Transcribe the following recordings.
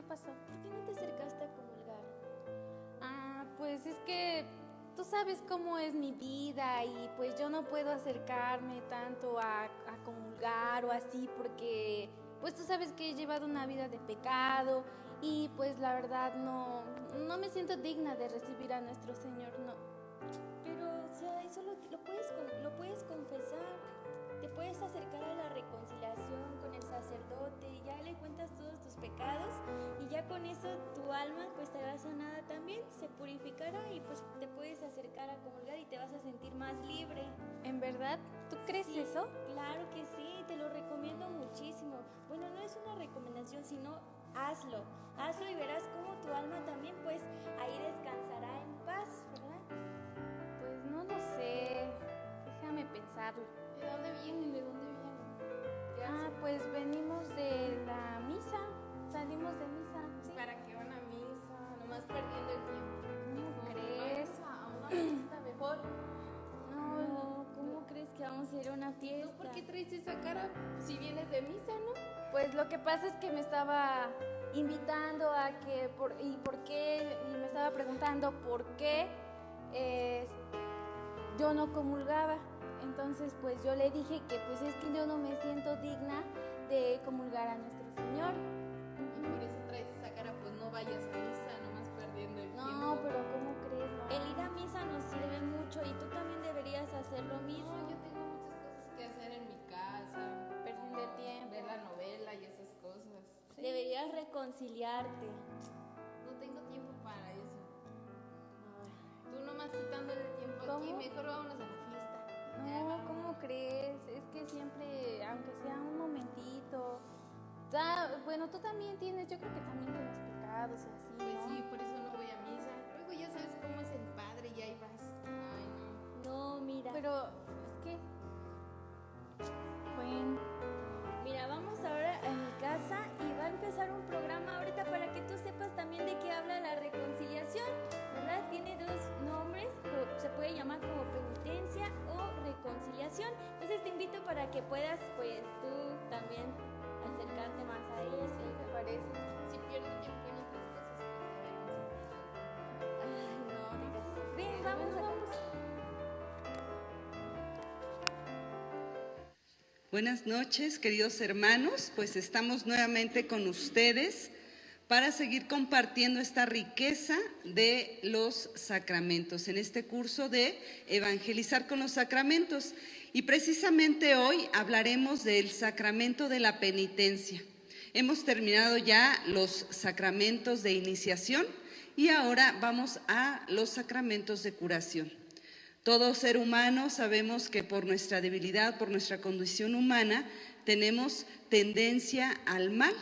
¿Qué pasó? ¿Por qué no te acercaste a comulgar? Pues es que tú sabes cómo es mi vida y pues yo no puedo acercarme tanto a comulgar o así porque pues tú sabes que he llevado una vida de pecado y pues la verdad no me siento digna de recibir a nuestro Señor, no. Pero, o sea, eso lo puedes confesar. Te puedes acercar a la reconciliación con el sacerdote y ya le cuentas todos tus pecados y ya con eso tu alma pues estará sanada también, se purificará y pues te puedes acercar a comulgar y te vas a sentir más libre. ¿En verdad? ¿Tú crees Sí, eso? claro que sí, te lo recomiendo muchísimo. Bueno, no es una recomendación, sino hazlo y verás cómo tu alma también pues ahí descansará en paz, ¿verdad? Pues no lo sé, déjame pensarlo. ¿De dónde vienen? ¿De dónde vienen? ¿Qué hacen? Pues venimos de la misa, salimos de misa, ¿sí? ¿Para qué van a misa? Nomás perdiendo el tiempo. ¿Cómo crees? A una fiesta mejor. No, ¿cómo crees que vamos a ir a una No, fiesta? ¿por qué traes esa cara si vienes de misa, no? Pues lo que pasa es que me estaba invitando a que, y me estaba preguntando por qué yo no comulgaba. Entonces pues yo le dije que pues es que yo no me siento digna de comulgar a nuestro Señor. Y por eso traes esa cara, pues no vayas a misa, nomás perdiendo el tiempo. No, pero ¿cómo crees? No. El ir a misa nos sirve mucho y tú también deberías hacer lo mismo. No, yo tengo muchas cosas que hacer en mi casa. Perdiendo el tiempo. Ver la novela y esas cosas. Sí. Deberías reconciliarte. No tengo tiempo para eso. Tú nomás quitándole tiempo aquí, ¿Cómo? mejor vámonos a la fiesta. Ya, No, vámonos. ¿cómo crees? Es que siempre, aunque sea un momentito. Bueno, tú también tienes, yo creo que también tienes pecados y así, Pues ¿no? sí, por eso no voy a misa. Luego ya sabes cómo es el padre y ahí vas. Ay, no. No, mira. Pero es que, bueno, Mira, vamos ahora a mi casa y va a empezar un programa ahorita para que tú sepas también de qué habla la reconciliación, ¿verdad? Tiene dos nombres, se puede llamar como penitencia o reconciliación. Entonces te invito para que puedas, pues, tú también acercarte más a sí, eso. me parece. Si pierdo tiempo en otras cosas, pues Ay, no digas. Ven, vamos a... Buenas noches, queridos hermanos, pues estamos nuevamente con ustedes para seguir compartiendo esta riqueza de los sacramentos, en este curso de Evangelizar con los Sacramentos. Y precisamente hoy hablaremos del sacramento de la penitencia. Hemos terminado ya los sacramentos de iniciación y ahora vamos a los sacramentos de curación. Todo ser humano sabemos que por nuestra debilidad, por nuestra condición humana, tenemos tendencia al mal.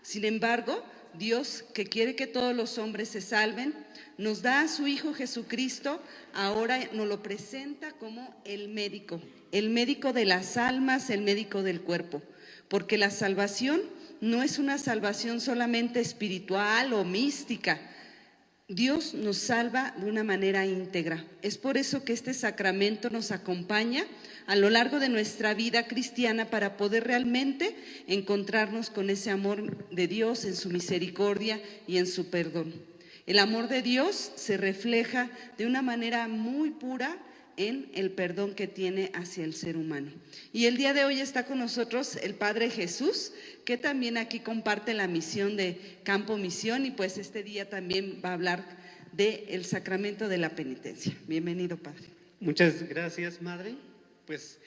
Sin embargo, Dios, que quiere que todos los hombres se salven, nos da a su Hijo Jesucristo, ahora nos lo presenta como el médico de las almas, el médico del cuerpo, porque la salvación no es una salvación solamente espiritual o mística. Dios nos salva de una manera íntegra. Es por eso que este sacramento nos acompaña a lo largo de nuestra vida cristiana para poder realmente encontrarnos con ese amor de Dios en su misericordia y en su perdón. El amor de Dios se refleja de una manera muy pura en el perdón que tiene hacia el ser humano. Y el día de hoy está con nosotros el Padre Jesús, que también aquí comparte la misión de Campo Misión, y pues este día también va a hablar del sacramento de la penitencia. Bienvenido, Padre. Muchas gracias, Madre. Pues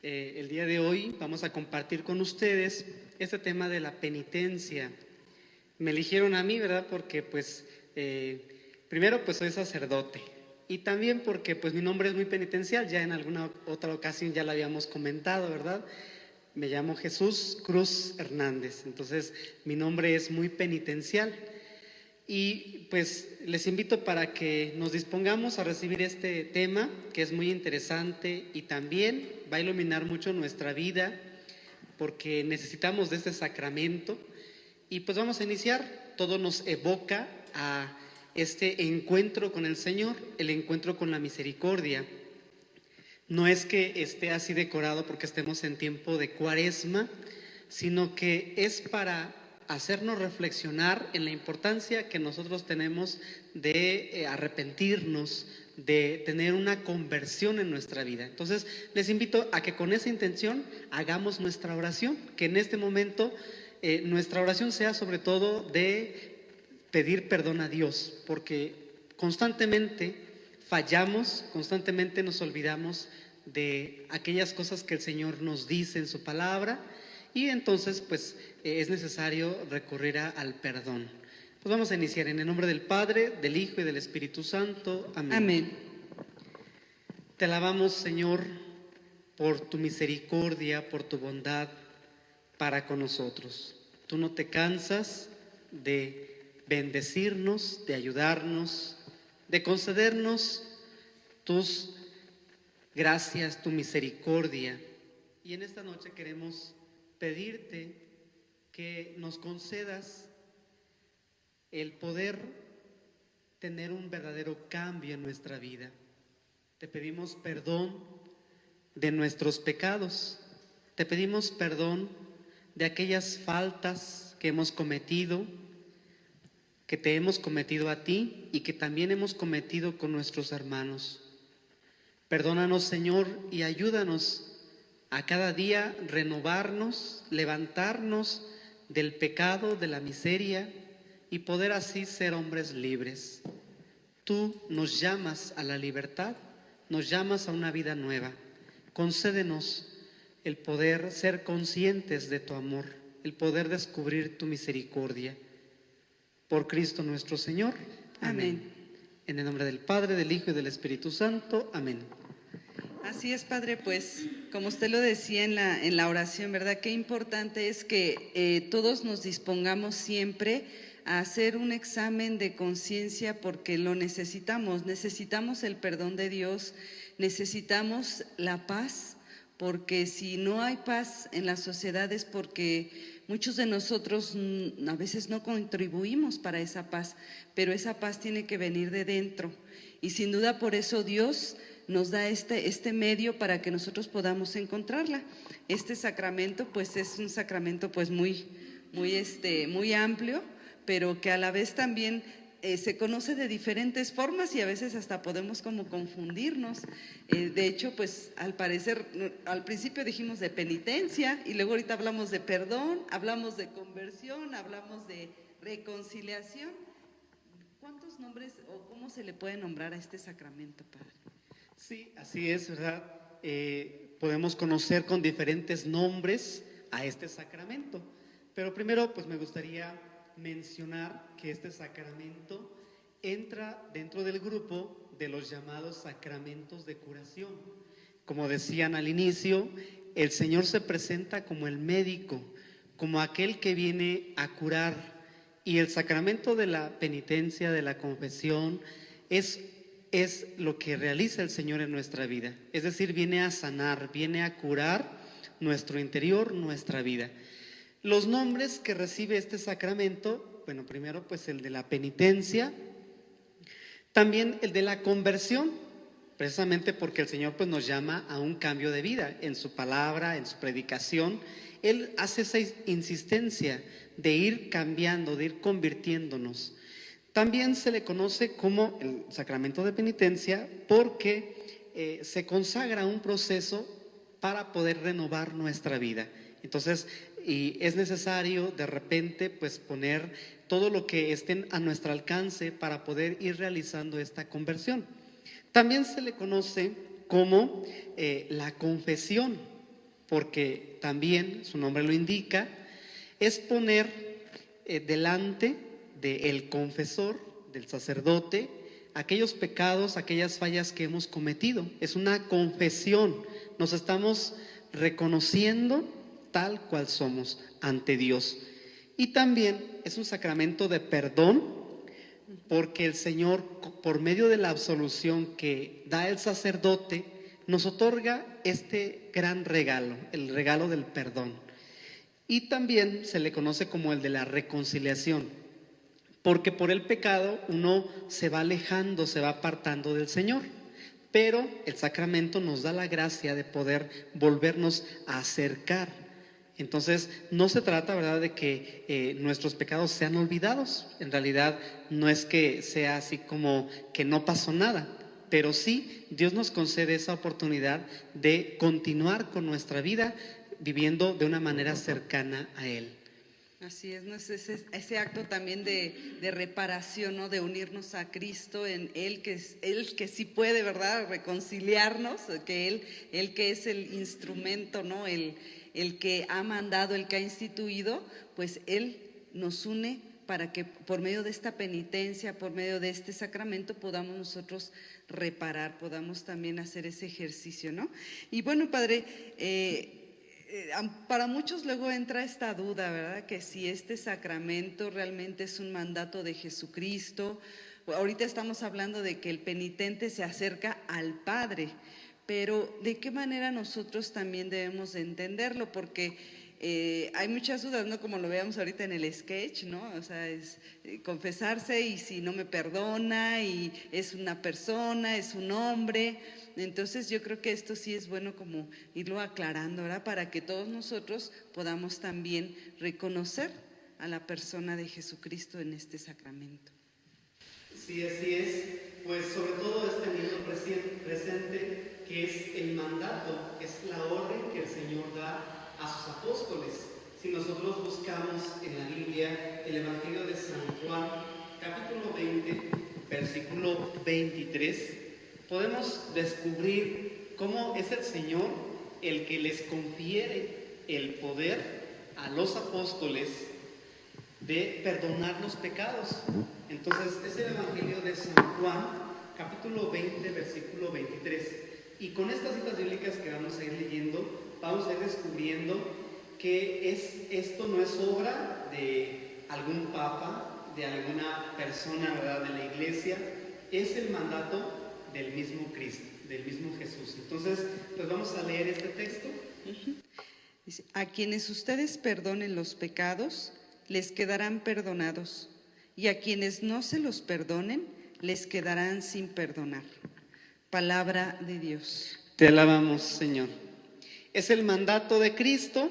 el día de hoy vamos a compartir con ustedes este tema de la penitencia. Me eligieron a mí, ¿verdad? Porque pues primero pues soy sacerdote. Y también porque pues mi nombre es muy penitencial, ya en alguna otra ocasión ya lo habíamos comentado, ¿verdad? Me llamo Jesús Cruz Hernández, entonces mi nombre es muy penitencial. Y pues les invito para que nos dispongamos a recibir este tema que es muy interesante y también va a iluminar mucho nuestra vida porque necesitamos de este sacramento. Y pues vamos a iniciar, todo nos evoca a este encuentro con el Señor, el encuentro con la misericordia. No es que esté así decorado porque estemos en tiempo de Cuaresma, sino que es para hacernos reflexionar en la importancia que nosotros tenemos de arrepentirnos, de tener una conversión en nuestra vida. Entonces, les invito a que con esa intención hagamos nuestra oración, que en este momento nuestra oración sea sobre todo de pedir perdón a Dios, porque constantemente fallamos, constantemente nos olvidamos de aquellas cosas que el Señor nos dice en su palabra, y entonces pues es necesario recurrir al perdón. Pues vamos a iniciar en el nombre del Padre, del Hijo y del Espíritu Santo. Amén. Amén. Te alabamos, Señor, por tu misericordia, por tu bondad para con nosotros. Tú no te cansas de bendecirnos, de ayudarnos, de concedernos tus gracias, tu misericordia. Y en esta noche queremos pedirte que nos concedas el poder tener un verdadero cambio en nuestra vida. Te pedimos perdón de nuestros pecados, te pedimos perdón de aquellas faltas que hemos cometido, que te hemos cometido a ti y que también hemos cometido con nuestros hermanos. Perdónanos, Señor, y ayúdanos a cada día renovarnos, levantarnos del pecado, de la miseria, y poder así ser hombres libres. Tú nos llamas a la libertad, nos llamas a una vida nueva. Concédenos el poder ser conscientes de tu amor, el poder descubrir tu misericordia. Por Cristo nuestro Señor. Amén. En el nombre del Padre, del Hijo y del Espíritu Santo. Amén. Así es, Padre, pues como usted lo decía en la oración, ¿verdad? Qué importante es que todos nos dispongamos siempre a hacer un examen de conciencia, porque lo necesitamos el perdón de Dios, necesitamos la paz, porque si no hay paz en la sociedad es porque muchos de nosotros a veces no contribuimos para esa paz, pero esa paz tiene que venir de dentro, y sin duda por eso Dios nos da este medio para que nosotros podamos encontrarla. Este sacramento pues es un sacramento pues muy amplio, pero que a la vez también se conoce de diferentes formas, y a veces hasta podemos como confundirnos. De hecho, pues al parecer, al principio dijimos de penitencia, y luego ahorita hablamos de perdón, hablamos de conversión, hablamos de reconciliación. ¿Cuántos nombres o cómo se le puede nombrar a este sacramento, Padre? Sí, así es, ¿verdad? Podemos conocer con diferentes nombres a este sacramento, pero primero pues me gustaría mencionar que este sacramento entra dentro del grupo de los llamados sacramentos de curación. Como decían al inicio, el Señor se presenta como el médico, como aquel que viene a curar, y el sacramento de la penitencia, de la confesión, es lo que realiza el Señor en nuestra vida. Es decir, viene a sanar, viene a curar nuestro interior, nuestra vida. Los nombres que recibe este sacramento, bueno, primero pues el de la penitencia, también el de la conversión, precisamente porque el Señor pues nos llama a un cambio de vida. En su palabra, en su predicación, Él hace esa insistencia de ir cambiando, de ir convirtiéndonos. También se le conoce como el sacramento de penitencia porque se consagra un proceso para poder renovar nuestra vida. Entonces, y es necesario de repente pues poner todo lo que esté a nuestro alcance para poder ir realizando esta conversión. También se le conoce como la confesión, porque también su nombre lo indica, es poner delante del confesor, del sacerdote, aquellos pecados, aquellas fallas que hemos cometido. Es una confesión, nos estamos reconociendo tal cual somos ante Dios. Y también es un sacramento de perdón, porque el Señor, por medio de la absolución que da el sacerdote, nos otorga este gran regalo, el regalo del perdón. Y también se le conoce como el de la reconciliación, porque por el pecado uno se va alejando, se va apartando del Señor. Pero el sacramento nos da la gracia de poder volvernos a acercar. Entonces, no se trata, ¿verdad?, de que nuestros pecados sean olvidados. En realidad, no es que sea así como que no pasó nada, pero sí, Dios nos concede esa oportunidad de continuar con nuestra vida viviendo de una manera cercana a Él. Así es, ¿no? Ese acto también de reparación, ¿no? De unirnos a Cristo en Él que sí puede, ¿verdad?, reconciliarnos, que Él que es el instrumento, ¿no? El que ha mandado, el que ha instituido, pues Él nos une para que por medio de esta penitencia, por medio de este sacramento, podamos nosotros reparar, podamos también hacer ese ejercicio, ¿no? Y bueno, Padre, para muchos luego entra esta duda, ¿verdad? Que si este sacramento realmente es un mandato de Jesucristo. Ahorita estamos hablando de que el penitente se acerca al Padre, pero ¿de qué manera nosotros también debemos de entenderlo? Porque hay muchas dudas, ¿no? Como lo veamos ahorita en el sketch, ¿no? O sea, es confesarse y si no me perdona y es una persona, es un hombre. Entonces yo creo que esto sí es bueno como irlo aclarando, ¿verdad? Para que todos nosotros podamos también reconocer a la persona de Jesucristo en este sacramento. Sí, así es. Pues sobre todo es teniendo presente que es el mandato, es la orden que el Señor da a sus apóstoles. Si nosotros buscamos en la Biblia el Evangelio de San Juan, capítulo 20, versículo 23, podemos descubrir cómo es el Señor el que les confiere el poder a los apóstoles de perdonar los pecados. Entonces, es el Evangelio de San Juan, capítulo 20, versículo 23. Y con estas citas bíblicas que vamos a ir leyendo, vamos a ir descubriendo que esto no es obra de algún papa, de alguna persona, ¿verdad?, de la iglesia, es el mandato del mismo Cristo, del mismo Jesús. Entonces, pues vamos a leer este texto. Dice: a quienes ustedes perdonen los pecados, les quedarán perdonados, y a quienes no se los perdonen, les quedarán sin perdonar. Palabra de Dios. Te alabamos, Señor. Es el mandato de Cristo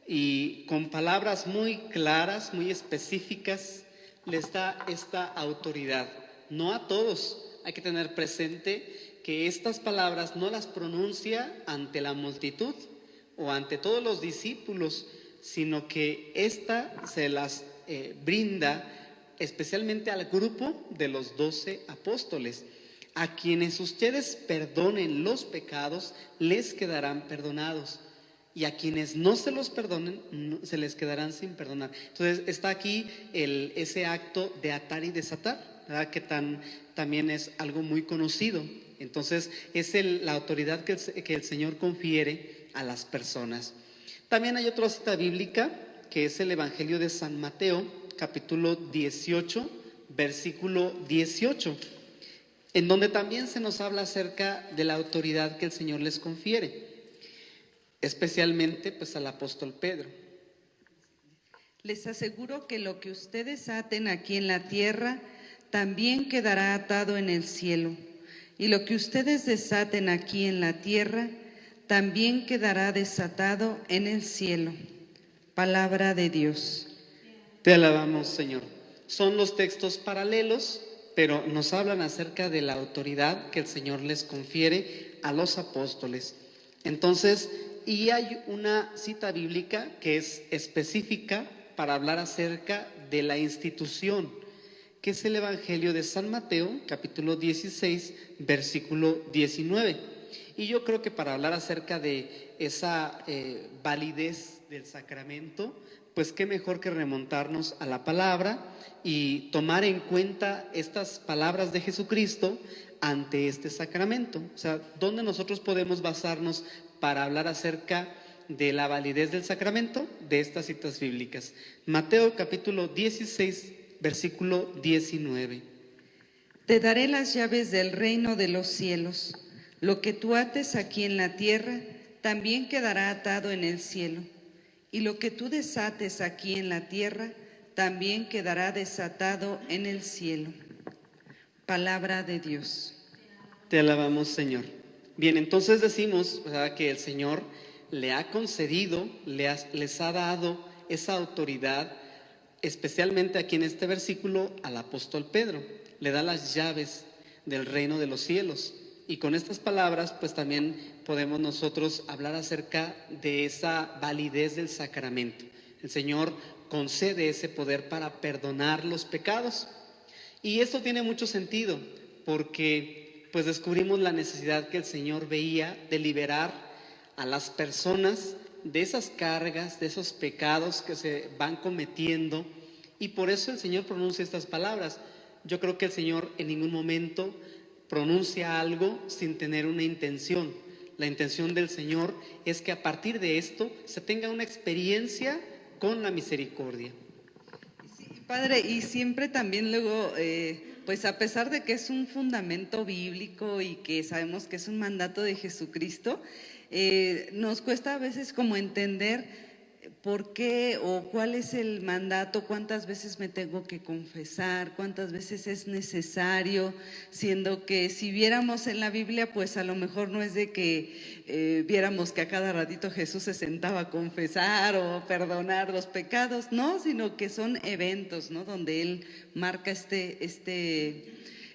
y con palabras muy claras, muy específicas, les da esta autoridad. No a todos. Hay que tener presente que estas palabras no las pronuncia ante la multitud o ante todos los discípulos, sino que esta se las brinda especialmente al grupo de los 12 apóstoles. A quienes ustedes perdonen los pecados, les quedarán perdonados. Y a quienes no se los perdonen, se les quedarán sin perdonar. Entonces está aquí ese acto de atar y desatar, ¿verdad?, que también es algo muy conocido. Entonces es la autoridad que el Señor confiere a las personas. También hay otra cita bíblica que es el Evangelio de San Mateo, capítulo 18, versículo 18, en donde también se nos habla acerca de la autoridad que el Señor les confiere, especialmente pues al apóstol Pedro. Les aseguro que lo que ustedes aten aquí en la tierra también quedará atado en el cielo, y lo que ustedes desaten aquí en la tierra también quedará desatado en el cielo. Palabra de Dios. Te alabamos, Señor. Son los textos paralelos, pero nos hablan acerca de la autoridad que el Señor les confiere a los apóstoles. Entonces, y hay una cita bíblica que es específica para hablar acerca de la institución, que es el Evangelio de San Mateo, capítulo 16, versículo 19. Y yo creo que para hablar acerca de esa validez del sacramento, pues qué mejor que remontarnos a la palabra y tomar en cuenta estas palabras de Jesucristo ante este sacramento. O sea, ¿dónde nosotros podemos basarnos para hablar acerca de la validez del sacramento? De estas citas bíblicas. Mateo capítulo 16, versículo 19. Te daré las llaves del reino de los cielos. Lo que tú ates aquí en la tierra también quedará atado en el cielo, y lo que tú desates aquí en la tierra también quedará desatado en el cielo. Palabra de Dios. Te alabamos, Señor. Bien, entonces decimos, ¿verdad?, que el Señor le ha concedido, les ha dado esa autoridad, especialmente aquí en este versículo, al apóstol Pedro. Le da las llaves del reino de los cielos. Y con estas palabras, pues también podemos nosotros hablar acerca de esa validez del sacramento. El Señor concede ese poder para perdonar los pecados. Y esto tiene mucho sentido, porque pues descubrimos la necesidad que el Señor veía de liberar a las personas de esas cargas, de esos pecados que se van cometiendo. Y por eso el Señor pronuncia estas palabras. Yo creo que el Señor en ningún momento pronuncia algo sin tener una intención. La intención del Señor es que a partir de esto se tenga una experiencia con la misericordia. Sí, Padre, y siempre también luego, pues a pesar de que es un fundamento bíblico y que sabemos que es un mandato de Jesucristo, nos cuesta a veces como entender por qué o cuál es el mandato, cuántas veces me tengo que confesar, cuántas veces es necesario, siendo que si viéramos en la Biblia, pues a lo mejor no es de que viéramos que a cada ratito Jesús se sentaba a confesar o perdonar los pecados, no, sino que son eventos, ¿no? Donde Él marca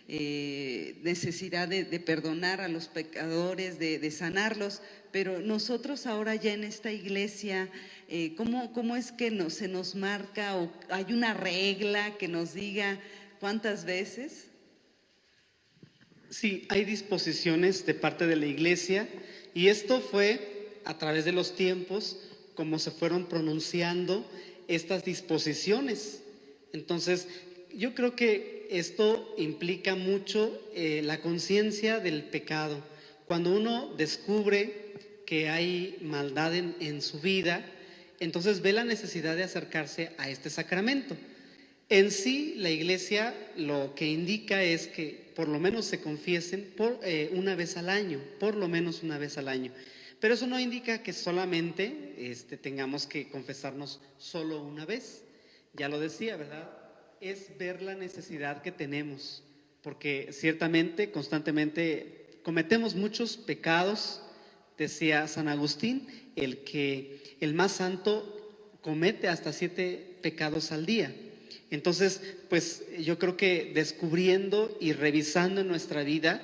necesidad de perdonar a los pecadores, de sanarlos. Pero nosotros ahora ya en esta iglesia, ¿cómo es que se nos marca o hay una regla que nos diga cuántas veces? Sí, hay disposiciones de parte de la iglesia, y esto fue a través de los tiempos como se fueron pronunciando estas disposiciones. Entonces, yo creo que esto implica mucho la conciencia del pecado. Cuando uno descubre que hay maldad en su vida, entonces ve la necesidad de acercarse a este sacramento. En sí, la iglesia lo que indica es que por lo menos se confiesen una vez al año, por lo menos una vez al año. Pero eso no indica que solamente tengamos que confesarnos solo una vez. Ya lo decía, ¿verdad? Es ver la necesidad que tenemos, porque ciertamente, constantemente cometemos muchos pecados. Decía San Agustín, el más santo comete hasta 7 pecados al día. Entonces, pues yo creo que descubriendo y revisando en nuestra vida,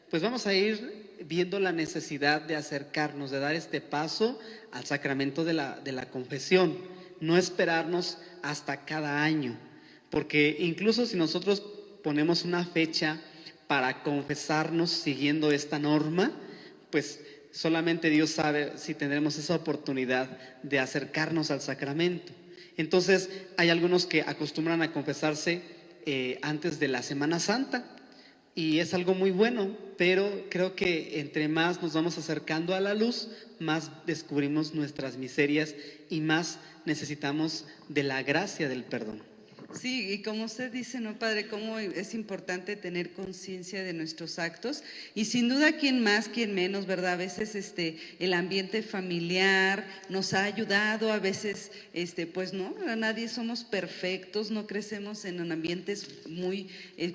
pues vamos a ir viendo la necesidad de acercarnos, de dar este paso al sacramento de la confesión, no esperarnos hasta cada año, porque incluso si nosotros ponemos una fecha para confesarnos siguiendo esta norma, pues solamente Dios sabe si tendremos esa oportunidad de acercarnos al sacramento. Entonces, hay algunos que acostumbran a confesarse antes de la Semana Santa, y es algo muy bueno, pero creo que entre más nos vamos acercando a la luz, más descubrimos nuestras miserias y más necesitamos de la gracia del perdón. Sí, y como usted dice, ¿no, Padre? Cómo es importante tener conciencia de nuestros actos, y sin duda quién más, quién menos, ¿verdad? A veces el ambiente familiar nos ha ayudado, a veces pues no, nadie somos perfectos, no crecemos en ambientes muy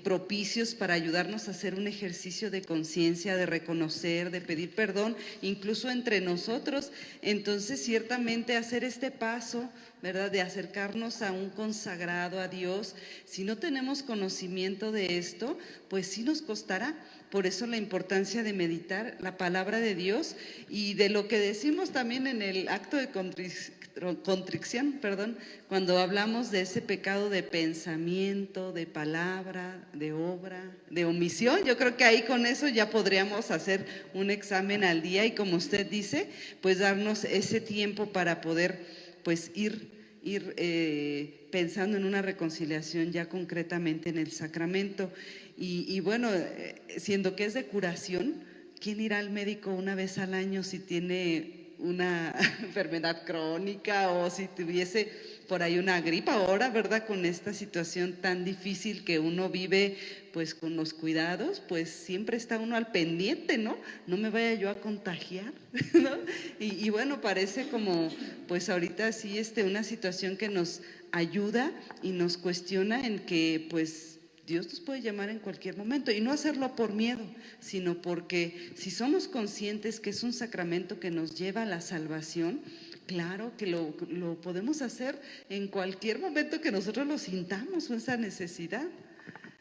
propicios para ayudarnos a hacer un ejercicio de conciencia, de reconocer, de pedir perdón, incluso entre nosotros. Entonces, ciertamente hacer este paso, ¿verdad?, de acercarnos a un consagrado, a Dios, si no tenemos conocimiento de esto, pues sí nos costará. Por eso la importancia de meditar la palabra de Dios y de lo que decimos también en el acto de contrición, cuando hablamos de ese pecado de pensamiento, de palabra, de obra, de omisión. Yo creo que ahí con eso ya podríamos hacer un examen al día y, como usted dice, pues darnos ese tiempo para poder pues ir pensando en una reconciliación ya concretamente en el sacramento. Y bueno, siendo que es de curación, ¿quién irá al médico una vez al año si tiene una enfermedad crónica o si tuviese por ahí una gripa ahora, ¿verdad? Con esta situación tan difícil que uno vive, pues con los cuidados, pues siempre está uno al pendiente, ¿no? No me vaya yo a contagiar, ¿no? Y bueno, parece como, pues ahorita sí, una situación que nos ayuda y nos cuestiona en que, pues, Dios nos puede llamar en cualquier momento, y no hacerlo por miedo, sino porque si somos conscientes que es un sacramento que nos lleva a la salvación, claro que lo podemos hacer en cualquier momento que nosotros lo sintamos o esa necesidad.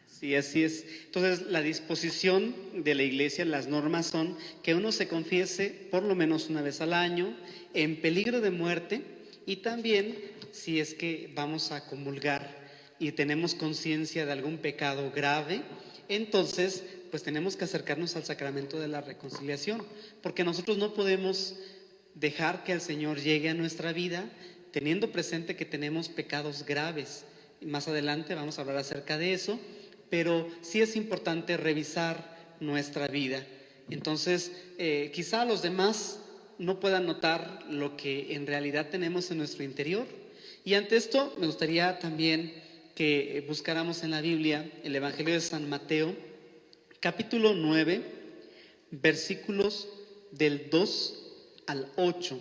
Sí, así es. Entonces, la disposición de la iglesia, las normas son que uno se confiese por lo menos una vez al año, en peligro de muerte, y también si es que vamos a comulgar y tenemos conciencia de algún pecado grave, entonces pues tenemos que acercarnos al sacramento de la reconciliación, porque nosotros no podemos dejar que el Señor llegue a nuestra vida teniendo presente que tenemos pecados graves. Y más adelante vamos a hablar acerca de eso, pero sí es importante revisar nuestra vida. Entonces, quizá los demás no puedan notar lo que en realidad tenemos en nuestro interior. Y ante esto me gustaría también que buscáramos en la Biblia el Evangelio de San Mateo, capítulo 9, versículos del 2 al 8.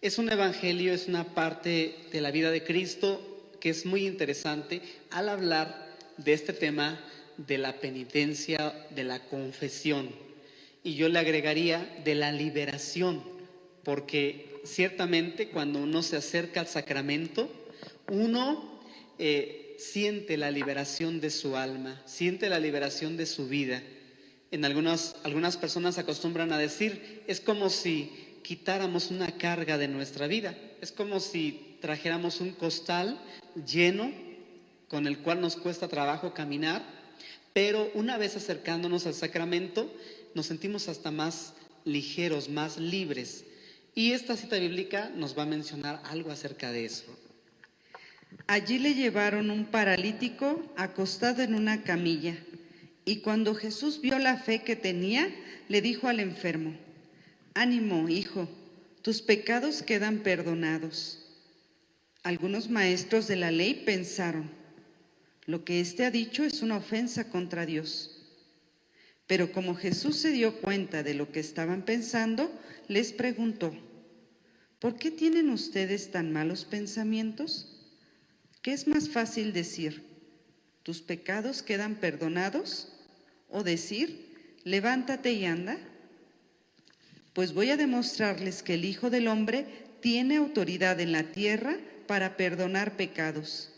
Es un evangelio, es una parte de la vida de Cristo que es muy interesante al hablar de este tema de la penitencia, de la confesión. Y yo le agregaría de la liberación, porque ciertamente cuando uno se acerca al sacramento, uno siente la liberación de su alma, siente la liberación de su vida. En algunas personas acostumbran a decir, es como si quitáramos una carga de nuestra vida, es como si trajéramos un costal lleno con el cual nos cuesta trabajo caminar, pero una vez acercándonos al sacramento nos sentimos hasta más ligeros, más libres. Y esta cita bíblica nos va a mencionar algo acerca de eso. Allí le llevaron un paralítico acostado en una camilla, y cuando Jesús vio la fe que tenía, le dijo al enfermo: «Ánimo, hijo, tus pecados quedan perdonados». Algunos maestros de la ley pensaron: «Lo que éste ha dicho es una ofensa contra Dios». Pero como Jesús se dio cuenta de lo que estaban pensando, les preguntó: «¿Por qué tienen ustedes tan malos pensamientos? ¿Qué es más fácil decir: tus pecados quedan perdonados? ¿O decir: levántate y anda? Pues voy a demostrarles que el Hijo del Hombre tiene autoridad en la tierra para perdonar pecados».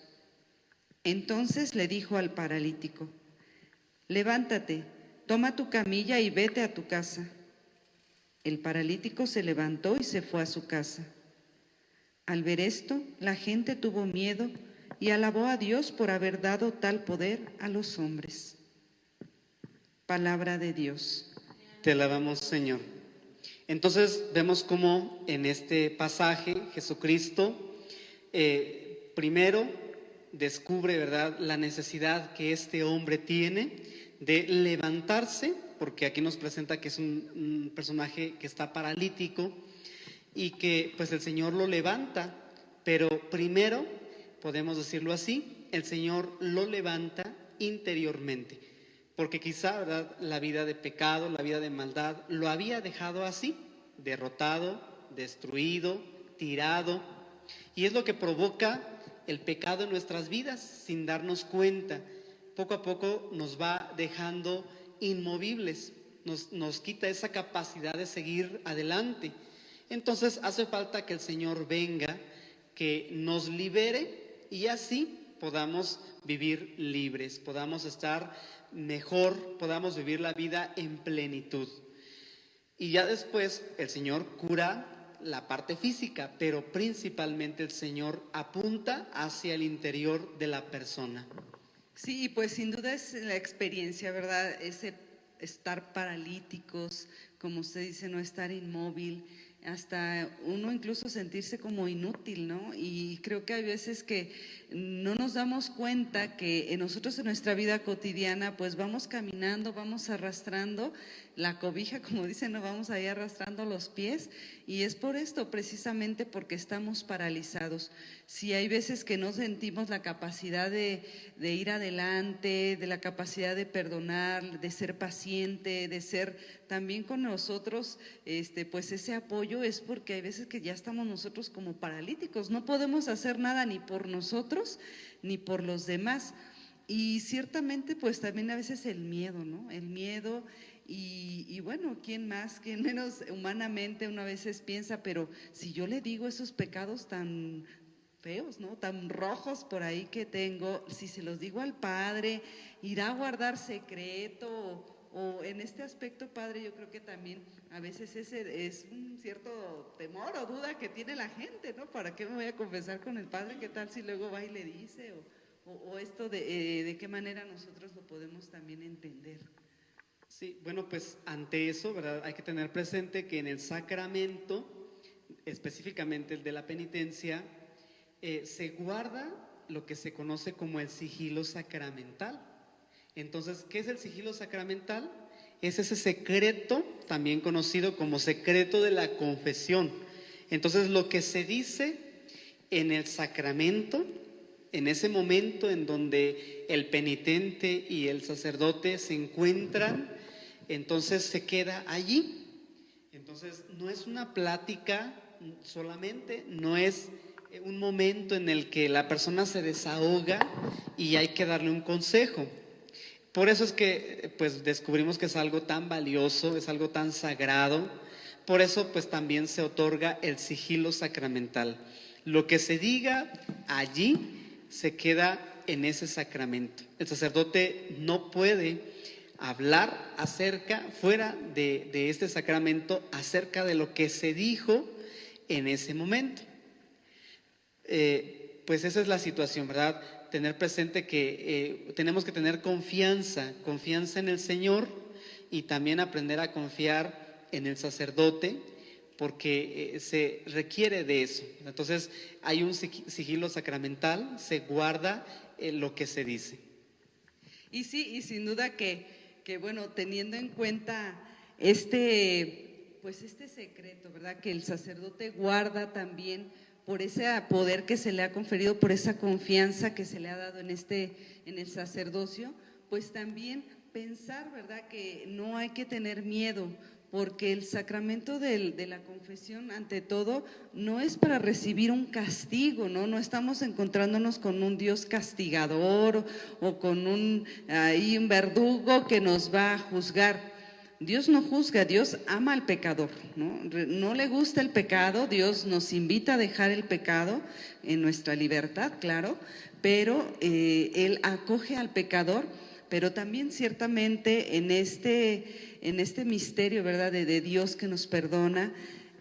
Entonces le dijo al paralítico: «Levántate, toma tu camilla y vete a tu casa». El paralítico se levantó y se fue a su casa. Al ver esto, la gente tuvo miedo y alabó a Dios por haber dado tal poder a los hombres. Palabra de Dios. Te alabamos, Señor. Entonces vemos cómo en este pasaje Jesucristo primero descubre, ¿verdad?, la necesidad que este hombre tiene de levantarse, porque aquí nos presenta que es un personaje que está paralítico y que pues el Señor lo levanta, pero primero, podemos decirlo así, el Señor lo levanta interiormente, porque quizá, ¿verdad?, la vida de pecado, la vida de maldad, lo había dejado así, derrotado, destruido, tirado, y es lo que provoca el pecado en nuestras vidas sin darnos cuenta. Poco a poco nos va dejando inmovibles, nos quita esa capacidad de seguir adelante. Entonces hace falta que el Señor venga, que nos libere y así podamos vivir libres, podamos estar mejor, podamos vivir la vida en plenitud. Y ya después el Señor cura la parte física, pero principalmente el Señor apunta hacia el interior de la persona. Sí, pues sin duda es la experiencia, ¿verdad? Ese estar paralíticos, como usted dice, no estar inmóvil, hasta uno incluso sentirse como inútil, ¿no? Y creo que hay veces que no nos damos cuenta que nosotros en nuestra vida cotidiana pues vamos caminando, vamos arrastrando la cobija, como dicen, no, vamos ahí arrastrando los pies, y es por esto, precisamente porque estamos paralizados. Si hay veces que no sentimos la capacidad de ir adelante, de la capacidad de perdonar, de ser paciente, de ser también con nosotros, pues ese apoyo, es porque hay veces que ya estamos nosotros como paralíticos, no podemos hacer nada ni por nosotros ni por los demás. Y ciertamente pues también a veces el miedo, ¿no? El miedo y bueno, ¿quién más? ¿Quién menos? Humanamente uno a veces piensa, pero si yo le digo esos pecados tan feos, ¿no? Tan rojos por ahí que tengo, si se los digo al Padre, irá a guardar secreto o en este aspecto, Padre, yo creo que también a veces ese es un cierto temor o duda que tiene la gente, ¿no? ¿Para qué me voy a confesar con el Padre? ¿Qué tal si luego va y le dice? O esto de qué manera nosotros lo podemos también entender. Sí, bueno, pues ante eso, ¿verdad? Hay que tener presente que en el sacramento, específicamente el de la penitencia, se guarda lo que se conoce como el sigilo sacramental. Entonces, ¿qué es el sigilo sacramental? Es ese secreto, también conocido como secreto de la confesión. Entonces, lo que se dice en el sacramento, en ese momento en donde el penitente y el sacerdote se encuentran, entonces se queda allí. Entonces, no es una plática solamente, no es un momento en el que la persona se desahoga y hay que darle un consejo. Por eso es que pues descubrimos que es algo tan valioso, es algo tan sagrado. Por eso pues también se otorga el sigilo sacramental. Lo que se diga allí se queda en ese sacramento. El sacerdote no puede hablar fuera de este sacramento, acerca de lo que se dijo en ese momento. Pues esa es la situación, ¿verdad? Tener presente que tenemos que tener confianza en el Señor y también aprender a confiar en el sacerdote, porque se requiere de eso. Entonces hay un sigilo sacramental, se guarda lo que se dice. Y sí, y sin duda que bueno, teniendo en cuenta este secreto, ¿verdad? Que el sacerdote guarda también por ese poder que se le ha conferido, por esa confianza que se le ha dado en el sacerdocio, pues también pensar, ¿verdad? Que no hay que tener miedo, porque el sacramento de la confesión, ante todo, no es para recibir un castigo, ¿no? No estamos encontrándonos con un Dios castigador o con un verdugo que nos va a juzgar. Dios no juzga, Dios ama al pecador, ¿no? No le gusta el pecado, Dios nos invita a dejar el pecado en nuestra libertad, claro, pero Él acoge al pecador, pero también ciertamente en este misterio, ¿verdad? De Dios que nos perdona,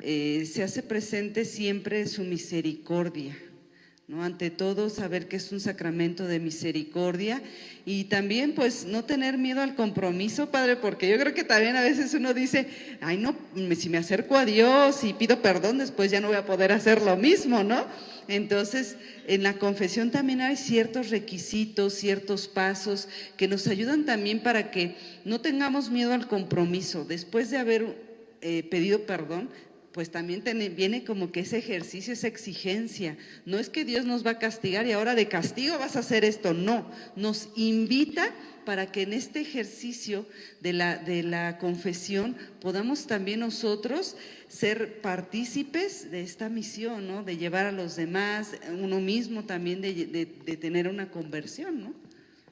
se hace presente siempre su misericordia, ¿no? Ante todo, saber que es un sacramento de misericordia y también pues no tener miedo al compromiso, Padre, porque yo creo que también a veces uno dice, ay no, si me acerco a Dios y pido perdón, después ya no voy a poder hacer lo mismo, ¿no? Entonces, en la confesión también hay ciertos requisitos, ciertos pasos que nos ayudan también para que no tengamos miedo al compromiso. Después de haber pedido perdón, pues también viene como que ese ejercicio, esa exigencia. No es que Dios nos va a castigar y ahora de castigo vas a hacer esto, no. Nos invita para que en este ejercicio de la confesión podamos también nosotros ser partícipes de esta misión, ¿no? De llevar a los demás, uno mismo también de tener una conversión, ¿no?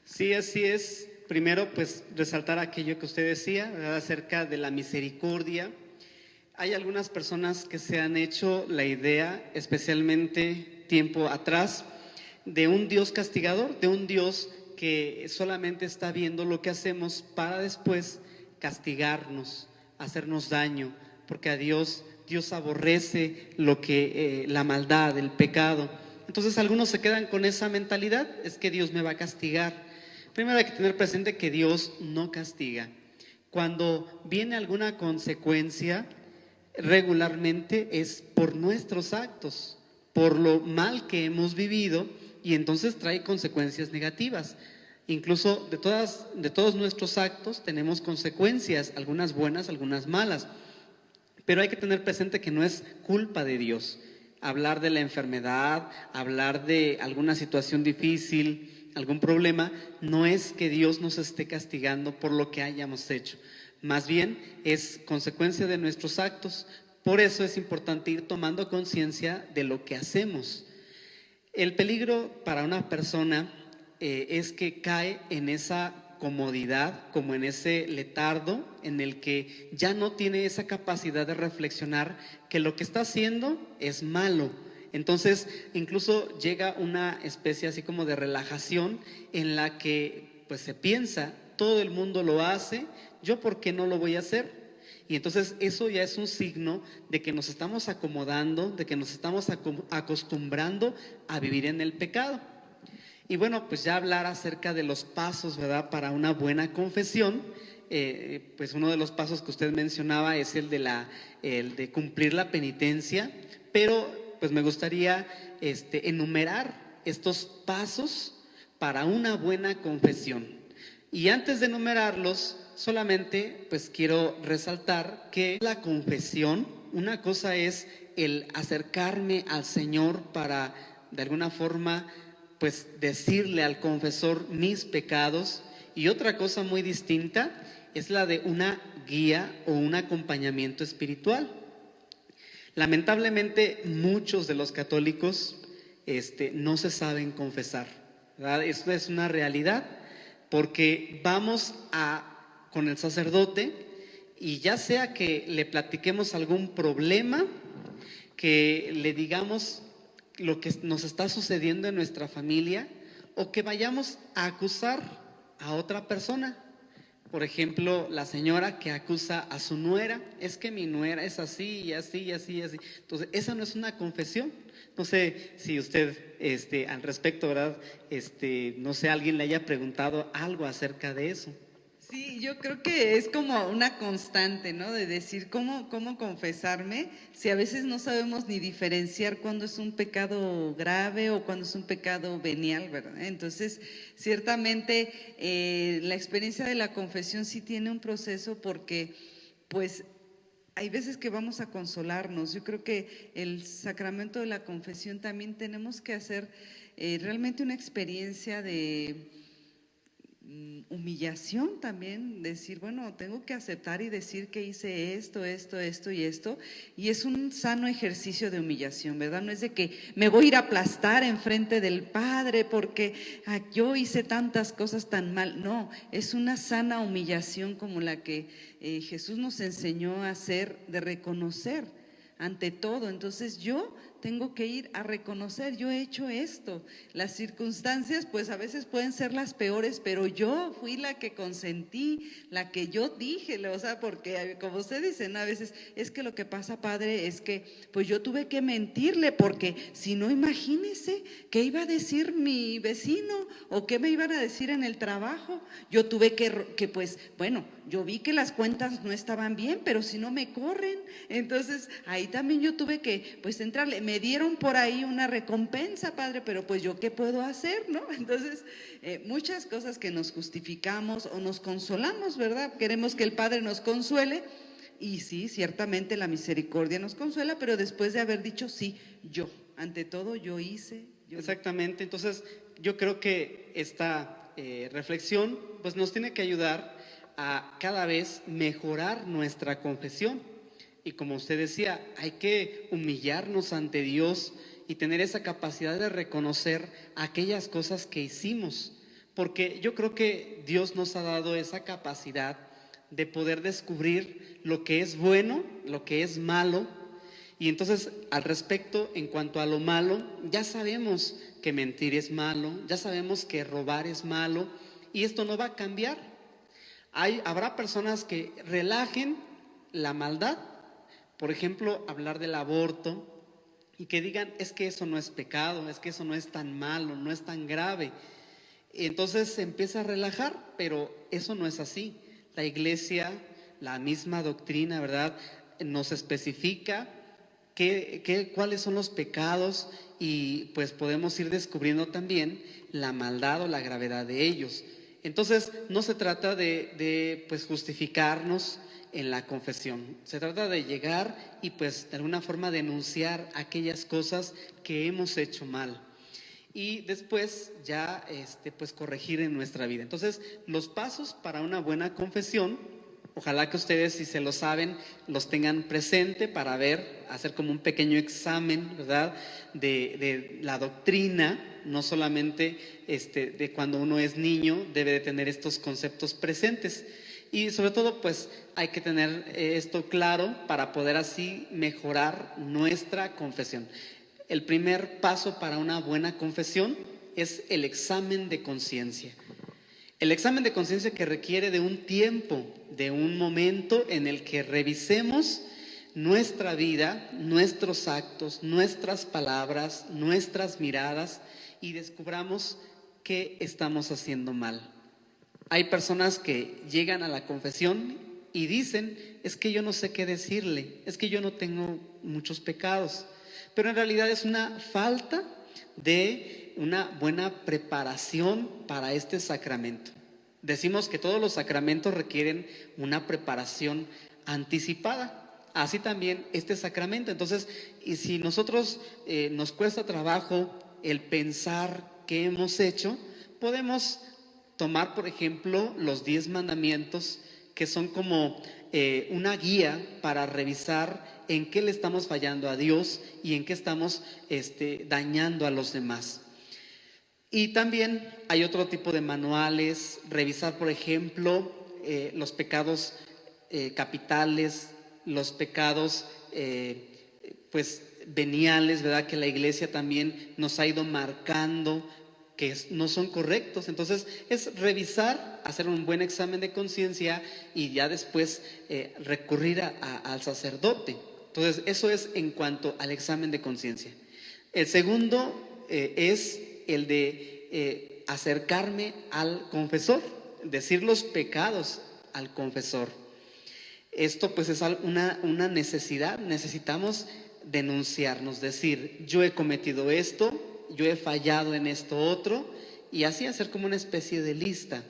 Sí, así es. Primero, pues resaltar aquello que usted decía, ¿verdad? Acerca de la misericordia. Hay algunas personas que se han hecho la idea, especialmente tiempo atrás, de un Dios castigador, de un Dios que solamente está viendo lo que hacemos para después castigarnos, hacernos daño, porque a Dios aborrece la maldad, el pecado. Entonces algunos se quedan con esa mentalidad, es que Dios me va a castigar. Primero hay que tener presente que Dios no castiga. Cuando viene alguna consecuencia, regularmente es por nuestros actos, por lo mal que hemos vivido, y entonces trae consecuencias negativas. Incluso de todos nuestros actos tenemos consecuencias, algunas buenas, algunas malas, pero hay que tener presente que no es culpa de Dios. Hablar de la enfermedad, hablar de alguna situación difícil, algún problema, no es que Dios nos esté castigando por lo que hayamos hecho. Más bien es consecuencia de nuestros actos. Por eso es importante ir tomando conciencia de lo que hacemos. El peligro para una persona es que cae en esa comodidad, como en ese letargo en el que ya no tiene esa capacidad de reflexionar que lo que está haciendo es malo. Entonces, incluso llega una especie así como de relajación en la que pues se piensa, todo el mundo lo hace, ¿yo por qué no lo voy a hacer? Y entonces eso ya es un signo de que nos estamos acomodando, de que nos estamos acostumbrando a vivir en el pecado. Y bueno, pues ya hablar acerca de los pasos, ¿verdad?, para una buena confesión. Pues uno de los pasos que usted mencionaba es el de cumplir la penitencia, pero pues me gustaría enumerar estos pasos para una buena confesión. Y antes de enumerarlos, solamente pues quiero resaltar que la confesión, una cosa es el acercarme al Señor para de alguna forma pues decirle al confesor mis pecados, y otra cosa muy distinta es la de una guía o un acompañamiento espiritual. Lamentablemente muchos de los católicos no se saben confesar, ¿verdad? Esto es una realidad, porque vamos con el sacerdote y ya sea que le platiquemos algún problema, que le digamos lo que nos está sucediendo en nuestra familia, o que vayamos a acusar a otra persona. Por ejemplo, la señora que acusa a su nuera, es que mi nuera es así y así y así y así. Entonces, esa no es una confesión. No sé si usted al respecto, ¿verdad? No sé, alguien le haya preguntado algo acerca de eso. Sí, yo creo que es como una constante, ¿no? De decir cómo confesarme, si a veces no sabemos ni diferenciar cuándo es un pecado grave o cuándo es un pecado venial, ¿verdad? Entonces, ciertamente la experiencia de la confesión sí tiene un proceso, porque pues hay veces que vamos a consolarnos. Yo creo que el sacramento de la confesión también tenemos que hacer realmente una experiencia de humillación también, decir, bueno, tengo que aceptar y decir que hice esto y esto, y es un sano ejercicio de humillación, ¿verdad? No es de que me voy a ir a aplastar enfrente del Padre porque yo hice tantas cosas tan mal. No, es una sana humillación como la que Jesús nos enseñó a hacer, de reconocer ante todo. Entonces yo tengo que ir a reconocer, yo he hecho esto. Las circunstancias pues a veces pueden ser las peores, pero yo fui la que consentí, la que yo dije, o sea, porque como usted dice, ¿no? A veces es que lo que pasa, padre, es que pues yo tuve que mentirle, porque si no, imagínese qué iba a decir mi vecino o qué me iban a decir en el trabajo. Yo tuve que pues, bueno, yo vi que las cuentas no estaban bien, pero si no me corren. Entonces ahí también yo tuve que pues entrarle. Me dieron por ahí una recompensa, padre, pero pues yo qué puedo hacer, ¿no? Entonces muchas cosas que nos justificamos o nos consolamos, ¿verdad? Queremos que el Padre nos consuele, y sí, ciertamente la misericordia nos consuela, pero después de haber dicho sí, yo, ante todo yo hice. Exactamente. Entonces yo creo que esta reflexión pues nos tiene que ayudar a cada vez mejorar nuestra confesión. Y como usted decía, hay que humillarnos ante Dios y tener esa capacidad de reconocer aquellas cosas que hicimos, porque yo creo que Dios nos ha dado esa capacidad de poder descubrir lo que es bueno, lo que es malo. Y entonces, al respecto, en cuanto a lo malo, ya sabemos que mentir es malo, ya sabemos que robar es malo, y esto no va a cambiar. Habrá personas que relajen la maldad, por ejemplo, hablar del aborto, y que digan, es que eso no es pecado, es que eso no es tan malo, no es tan grave. Entonces se empieza a relajar, pero eso no es así. La Iglesia, la misma doctrina, ¿verdad?, nos especifica cuáles son los pecados, y pues podemos ir descubriendo también la maldad o la gravedad de ellos. Entonces no se trata de pues justificarnos en la confesión, se trata de llegar y pues de alguna forma denunciar aquellas cosas que hemos hecho mal, y después ya pues corregir en nuestra vida. Entonces los pasos para una buena confesión Ojalá que ustedes, si se lo saben, los tengan presente para hacer como un pequeño examen, ¿verdad? De la doctrina, no solamente de cuando uno es niño, debe de tener estos conceptos presentes. Y sobre todo, pues hay que tener esto claro para poder así mejorar nuestra confesión. El primer paso para una buena confesión es el examen de conciencia. El examen de conciencia que requiere de un tiempo, de un momento en el que revisemos nuestra vida, nuestros actos, nuestras palabras, nuestras miradas y descubramos qué estamos haciendo mal. Hay personas que llegan a la confesión y dicen, es que yo no sé qué decirle, es que yo no tengo muchos pecados, pero en realidad es una falta de una buena preparación para este sacramento. Decimos que todos los sacramentos requieren una preparación anticipada, así también este sacramento. Entonces, y si nosotros nos cuesta trabajo el pensar qué hemos hecho, podemos tomar, por ejemplo, los 10 mandamientos, que son como una guía para revisar en qué le estamos fallando a Dios y en qué estamos dañando a los demás. Y también hay otro tipo de manuales, revisar, por ejemplo, los pecados capitales, los pecados pues veniales, ¿verdad? Que la Iglesia también nos ha ido marcando que no son correctos. Entonces es revisar, hacer un buen examen de conciencia y ya después recurrir al sacerdote. Entonces eso es en cuanto al examen de conciencia. El segundo es el de acercarme al confesor, decir los pecados al confesor. Esto pues es una necesidad, necesitamos denunciarnos, decir, yo he cometido esto, yo he fallado en esto otro, y así hacer como una especie de lista.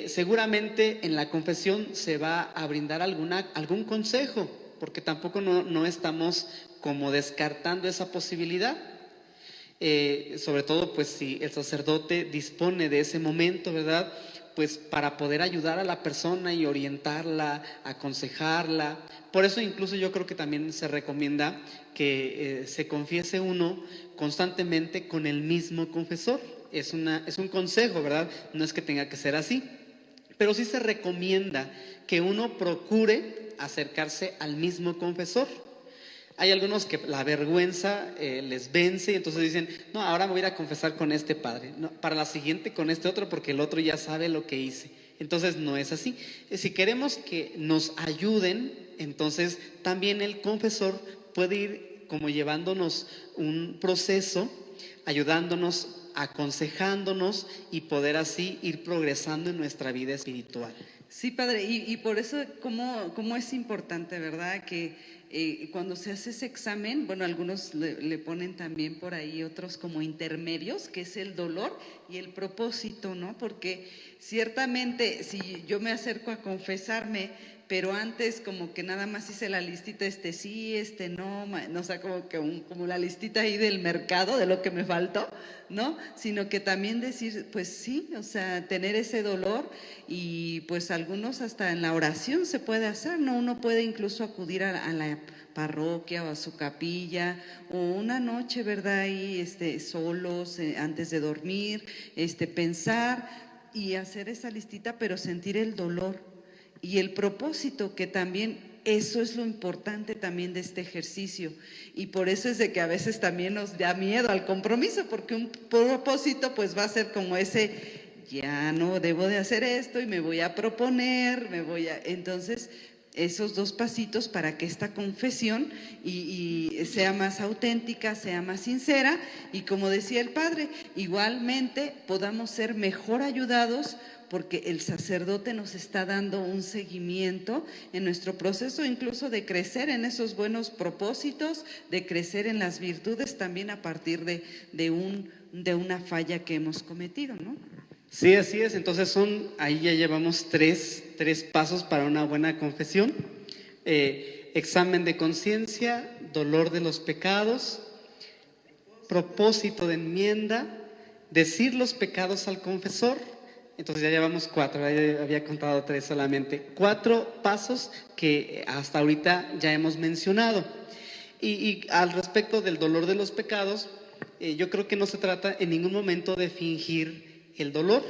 Seguramente en la confesión se va a brindar algún consejo, porque tampoco no estamos como descartando esa posibilidad. Sobre todo pues si el sacerdote dispone de ese momento, ¿verdad? Pues para poder ayudar a la persona y orientarla, aconsejarla. Por eso incluso yo creo que también se recomienda que se confiese uno constantemente con el mismo confesor. Es un consejo, ¿verdad? No es que tenga que ser así, pero sí se recomienda que uno procure acercarse al mismo confesor. Hay algunos que la vergüenza les vence y entonces dicen, no, ahora me voy a ir a confesar con este padre, no, para la siguiente con este otro porque el otro ya sabe lo que hice. Entonces no es así. Si queremos que nos ayuden, entonces también el confesor puede ir como llevándonos un proceso, ayudándonos, aconsejándonos y poder así ir progresando en nuestra vida espiritual. Sí, padre, y por eso cómo es importante, ¿verdad? Que cuando se hace ese examen, bueno, algunos le ponen también por ahí otros como intermedios, que es el dolor y el propósito, ¿no? Porque ciertamente si yo me acerco a confesarme, pero antes como que nada más hice la listita, sí, no, o sea, como la listita ahí del mercado, de lo que me faltó, ¿no? Sino que también decir, pues sí, o sea, tener ese dolor y pues algunos hasta en la oración se puede hacer, ¿no? Uno puede incluso acudir a la parroquia o a su capilla o una noche, ¿verdad? Ahí solos, antes de dormir, pensar y hacer esa listita, pero sentir el dolor. Y el propósito, que también eso es lo importante también de este ejercicio. Y por eso es de que a veces también nos da miedo al compromiso, porque un propósito pues va a ser como ese, ya no debo de hacer esto y me voy a proponer, entonces esos 2 pasitos para que esta confesión y sea más auténtica, sea más sincera y como decía el padre, igualmente podamos ser mejor ayudados porque el sacerdote nos está dando un seguimiento en nuestro proceso incluso de crecer en esos buenos propósitos, de crecer en las virtudes también a partir de una falla que hemos cometido, ¿no? Sí, así es. Entonces ahí ya llevamos tres pasos para una buena confesión. Examen de conciencia, dolor de los pecados, propósito de enmienda, decir los pecados al confesor. Entonces ya llevamos 4, ya había contado 3 solamente. 4 pasos que hasta ahorita ya hemos mencionado. Y al respecto del dolor de los pecados, yo creo que no se trata en ningún momento de fingir el dolor.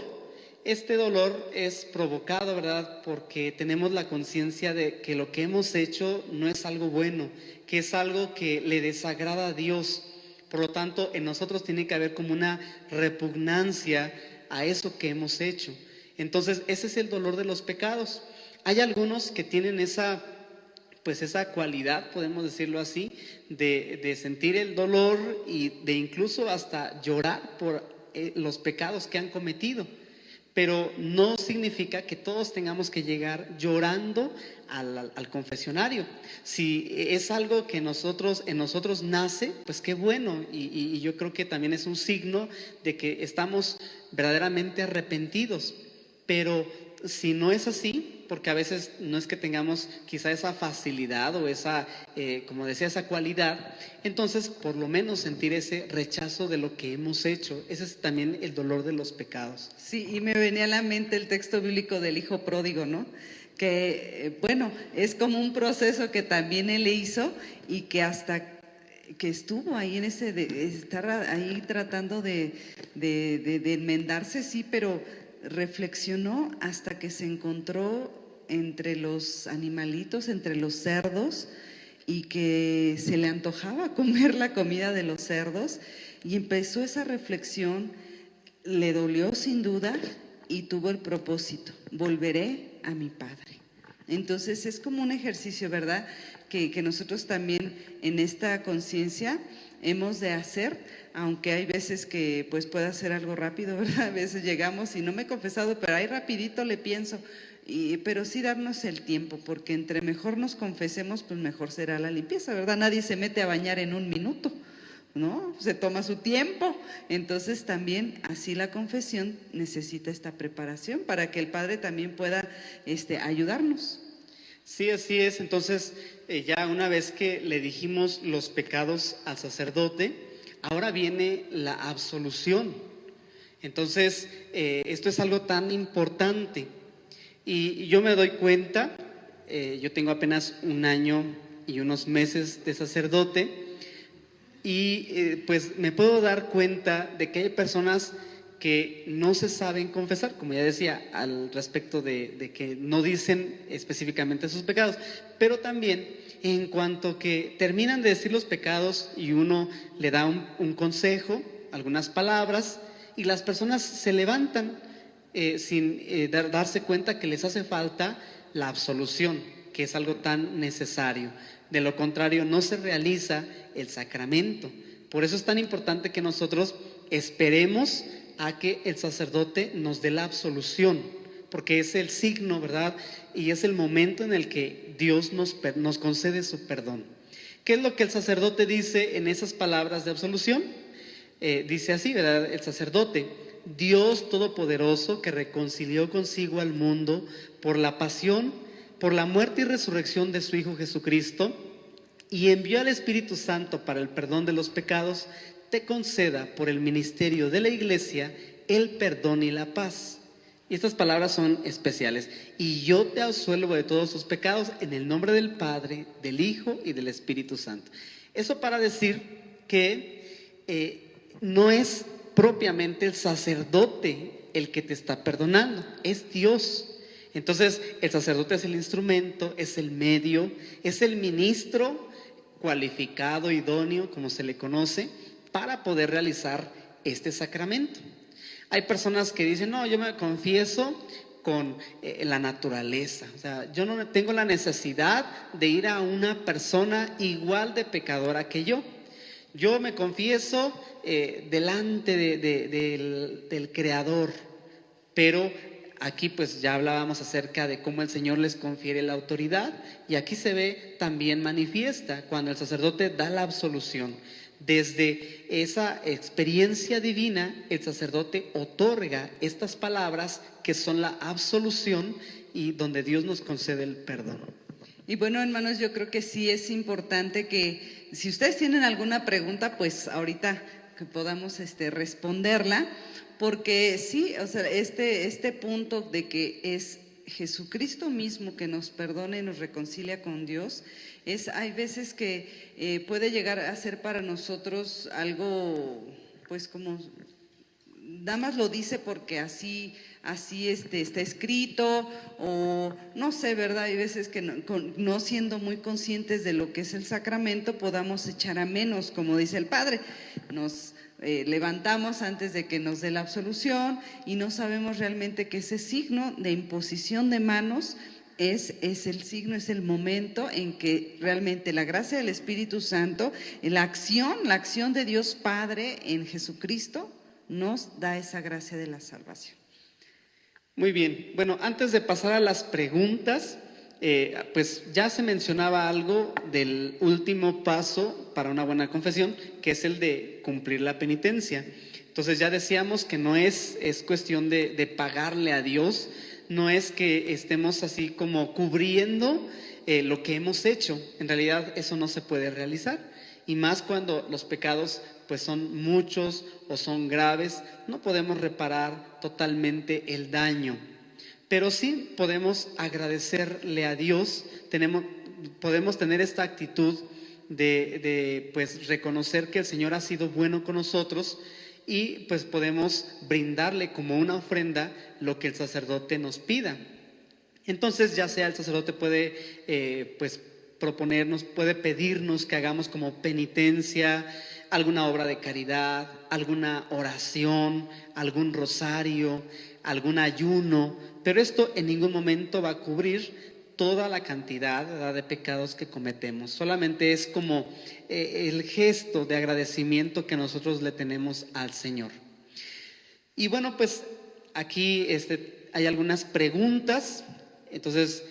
Este dolor es provocado, ¿verdad? Porque tenemos la conciencia de que lo que hemos hecho no es algo bueno, que es algo que le desagrada a Dios. Por lo tanto, en nosotros tiene que haber como una repugnancia a eso que hemos hecho. Entonces, ese es el dolor de los pecados. Hay algunos que tienen esa cualidad, podemos decirlo así, de sentir el dolor y de incluso hasta llorar por los pecados que han cometido. Pero no significa que todos tengamos que llegar llorando al confesionario. Si es algo que en nosotros nace, pues qué bueno. Y yo creo que también es un signo de que estamos verdaderamente arrepentidos. Pero si no es así, porque a veces no es que tengamos quizá esa facilidad o esa, como decía, esa cualidad, entonces por lo menos sentir ese rechazo de lo que hemos hecho. Ese es también el dolor de los pecados. Sí, y me venía a la mente el texto bíblico del hijo pródigo, ¿no? Que, bueno, es como un proceso que también él hizo y que hasta que estuvo ahí en ese, estar ahí tratando de enmendarse, sí, pero reflexionó hasta que se encontró entre los animalitos, entre los cerdos, y que se le antojaba comer la comida de los cerdos, y empezó esa reflexión, le dolió sin duda y tuvo el propósito: volveré a mi Padre. Entonces es como un ejercicio, ¿verdad?, que nosotros también en esta conciencia hemos de hacer, aunque hay veces que pues pueda ser algo rápido, ¿verdad? A veces llegamos y no me he confesado, pero ahí rapidito le pienso, pero sí darnos el tiempo, porque entre mejor nos confesemos, pues mejor será la limpieza, ¿verdad? Nadie se mete a bañar en un minuto, ¿no? Se toma su tiempo. Entonces también así la confesión necesita esta preparación para que el Padre también pueda ayudarnos. Sí, así es. Entonces, ya una vez que le dijimos los pecados al sacerdote, ahora viene la absolución. Entonces, esto es algo tan importante. Y yo me doy cuenta, yo tengo apenas 1 año y unos meses de sacerdote, y pues me puedo dar cuenta de que hay personas que no se saben confesar, como ya decía, al respecto de que no dicen específicamente sus pecados, pero también en cuanto que terminan de decir los pecados y uno le da un consejo, algunas palabras, y las personas se levantan sin darse cuenta que les hace falta la absolución, que es algo tan necesario. De lo contrario, no se realiza el sacramento. Por eso es tan importante que nosotros esperemos a que el sacerdote nos dé la absolución, porque es el signo, ¿verdad? Y es el momento en el que Dios nos concede su perdón. ¿Qué es lo que el sacerdote dice en esas palabras de absolución? Dice así, ¿verdad? El sacerdote: Dios Todopoderoso, que reconcilió consigo al mundo por la pasión, por la muerte y resurrección de su Hijo Jesucristo, y envió al Espíritu Santo para el perdón de los pecados, te conceda por el ministerio de la Iglesia el perdón y la paz. Y estas palabras son especiales. Y yo te absuelvo de todos tus pecados en el nombre del Padre, del Hijo y del Espíritu Santo. Eso para decir que no es propiamente el sacerdote el que te está perdonando, es Dios. Entonces el sacerdote es el instrumento, es el medio, es el ministro cualificado, idóneo, como se le conoce, para poder realizar este sacramento. Hay personas que dicen: no, yo me confieso con la naturaleza, o sea, yo no tengo la necesidad de ir a una persona igual de pecadora que yo me confieso delante del Creador. Pero aquí pues ya hablábamos acerca de cómo el Señor les confiere la autoridad, y aquí se ve también manifiesta cuando el sacerdote da la absolución. Desde esa experiencia divina, el sacerdote otorga estas palabras que son la absolución y donde Dios nos concede el perdón. Y bueno, hermanos, yo creo que sí es importante que si ustedes tienen alguna pregunta, pues ahorita que podamos responderla, porque sí, o sea, este punto de que es Jesucristo mismo que nos perdona y nos reconcilia con Dios, hay veces que puede llegar a ser para nosotros algo, pues como, nada más lo dice porque así está escrito, o no sé, ¿verdad? Hay veces que no siendo muy conscientes de lo que es el sacramento, podamos echar a menos, como dice el Padre. Nos levantamos antes de que nos dé la absolución y no sabemos realmente que ese signo de imposición de manos es el signo, es el momento en que realmente la gracia del Espíritu Santo, la acción de Dios Padre en Jesucristo nos da esa gracia de la salvación. Muy bien, bueno, antes de pasar a las preguntas, pues ya se mencionaba algo del último paso para una buena confesión, que es el de cumplir la penitencia. Entonces ya decíamos que no es cuestión de pagarle a Dios, no es que estemos así como cubriendo lo que hemos hecho. En realidad eso no se puede realizar, y más cuando los pecados pues son muchos o son graves, no podemos reparar totalmente el daño, pero sí podemos agradecerle a Dios, podemos tener esta actitud de pues reconocer que el Señor ha sido bueno con nosotros, y pues podemos brindarle como una ofrenda lo que el sacerdote nos pida. Entonces ya sea el sacerdote puede pues proponernos, puede pedirnos que hagamos como penitencia alguna obra de caridad, alguna oración, algún rosario, algún ayuno, pero esto en ningún momento va a cubrir toda la cantidad, ¿verdad?, de pecados que cometemos. Solamente es como el gesto de agradecimiento que nosotros le tenemos al Señor. Y bueno, pues aquí hay algunas preguntas. Entonces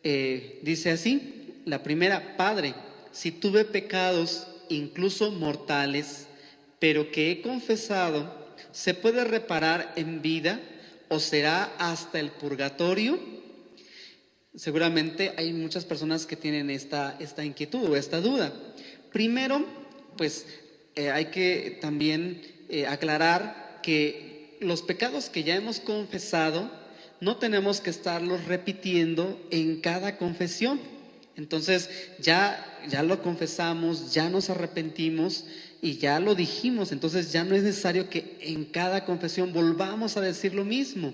dice así, la primera: Padre, si tuve pecados incluso mortales, pero que he confesado, ¿se puede reparar en vida o será hasta el purgatorio? Seguramente hay muchas personas que tienen esta inquietud o esta duda. Primero, pues hay que también aclarar que los pecados que ya hemos confesado no tenemos que estarlos repitiendo en cada confesión. Entonces ya lo confesamos, ya nos arrepentimos y ya lo dijimos. Entonces ya no es necesario que en cada confesión volvamos a decir lo mismo.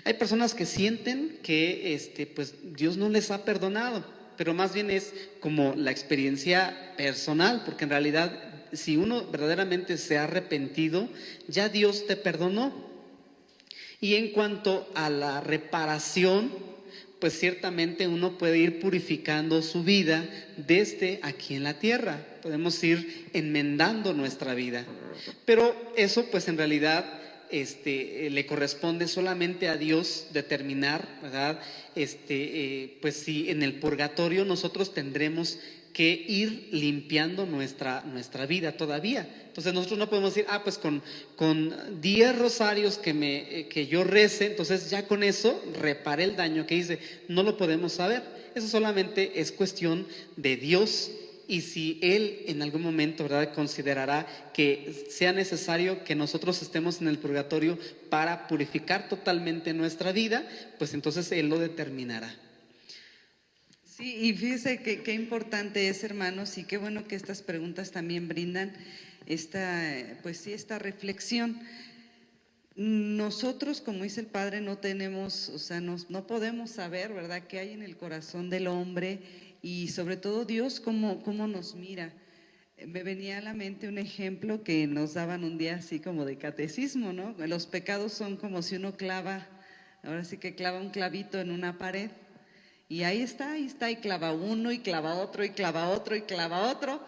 Hay personas que sienten que pues Dios no les ha perdonado, pero más bien es como la experiencia personal, porque en realidad si uno verdaderamente se ha arrepentido, ya Dios te perdonó. Y en cuanto a la reparación, pues ciertamente uno puede ir purificando su vida desde aquí en la tierra. Podemos ir enmendando nuestra vida. Pero eso pues en realidad le corresponde solamente a Dios determinar, ¿verdad? Pues si en el purgatorio nosotros tendremos que ir limpiando nuestra vida todavía. Entonces nosotros no podemos decir, pues con 10 rosarios que yo rece, entonces ya con eso reparé el daño que hice. No lo podemos saber. Eso solamente es cuestión de Dios, y si Él en algún momento, ¿verdad?, considerará que sea necesario que nosotros estemos en el purgatorio para purificar totalmente nuestra vida, pues entonces Él lo determinará. Sí, y fíjese qué importante es, hermanos, y qué bueno que estas preguntas también brindan esta reflexión. Nosotros, como dice el Padre, no tenemos, o sea, no podemos saber, ¿verdad?, qué hay en el corazón del hombre, y sobre todo Dios cómo nos mira. Me venía a la mente un ejemplo que nos daban un día así como de catecismo, ¿no? Los pecados son como si uno clava un clavito en una pared, y ahí está, y clava uno, y clava otro, y clava otro, y clava otro,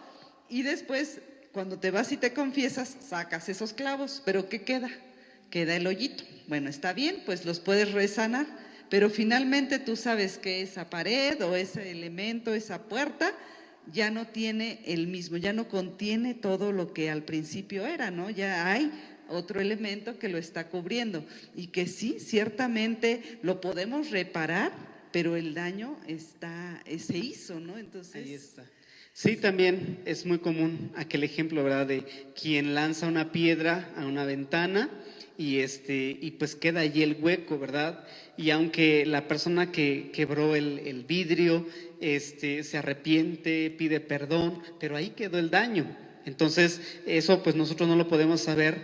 y después cuando te vas y te confiesas, sacas esos clavos, pero ¿qué queda? Queda el hoyito. Bueno, está bien, pues los puedes resanar, pero finalmente tú sabes que esa pared o ese elemento, esa puerta, ya no tiene ya no contiene todo lo que al principio era, ¿no? Ya hay otro elemento que lo está cubriendo, y que sí, ciertamente lo podemos reparar, pero el daño se hizo, ¿no? Entonces, ahí está. Sí, también es muy común aquel ejemplo, ¿verdad? De quien lanza una piedra a una ventana y pues queda allí el hueco, ¿verdad? Y aunque la persona que quebró el vidrio, se arrepiente, pide perdón, pero ahí quedó el daño. Entonces, eso pues nosotros no lo podemos saber,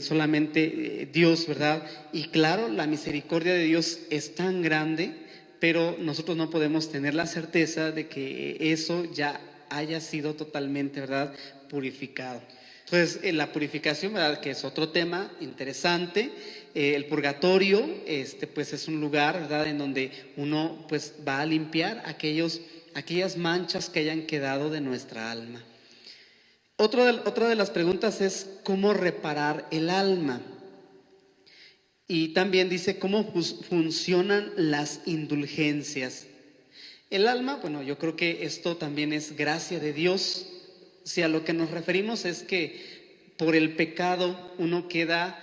solamente Dios, ¿verdad? Y claro, la misericordia de Dios es tan grande, pero nosotros no podemos tener la certeza de que eso ya haya sido totalmente, ¿verdad?, purificado. Entonces, la purificación, ¿verdad?, que es otro tema interesante. El purgatorio, pues es un lugar, ¿verdad?, en donde uno pues va a limpiar aquellas manchas que hayan quedado de nuestra alma. Otra de las preguntas es ¿cómo reparar el alma? Y también dice cómo funcionan las indulgencias. El alma, bueno, yo creo que esto también es gracia de Dios. Si a lo que nos referimos es que por el pecado uno queda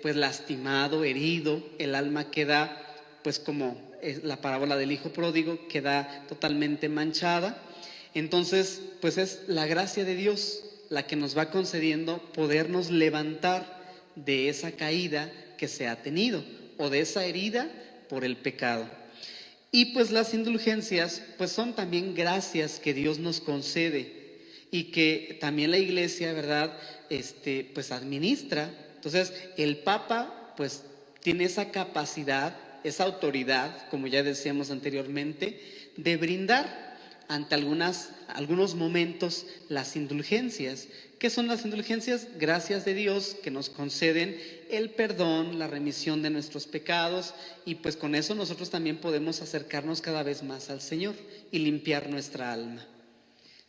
pues lastimado, herido, el alma queda pues como la parábola del hijo pródigo, queda totalmente manchada. Entonces, pues es la gracia de Dios la que nos va concediendo podernos levantar de esa caída que se ha tenido o de esa herida por el pecado. Y pues las indulgencias pues son también gracias que Dios nos concede y que también la iglesia, ¿verdad?, pues administra. Entonces el Papa pues tiene esa capacidad, esa autoridad, como ya decíamos anteriormente, de brindar ante algunos momentos las indulgencias. ¿Qué son las indulgencias? Gracias de Dios que nos conceden el perdón, la remisión de nuestros pecados, y pues con eso nosotros también podemos acercarnos cada vez más al Señor y limpiar nuestra alma.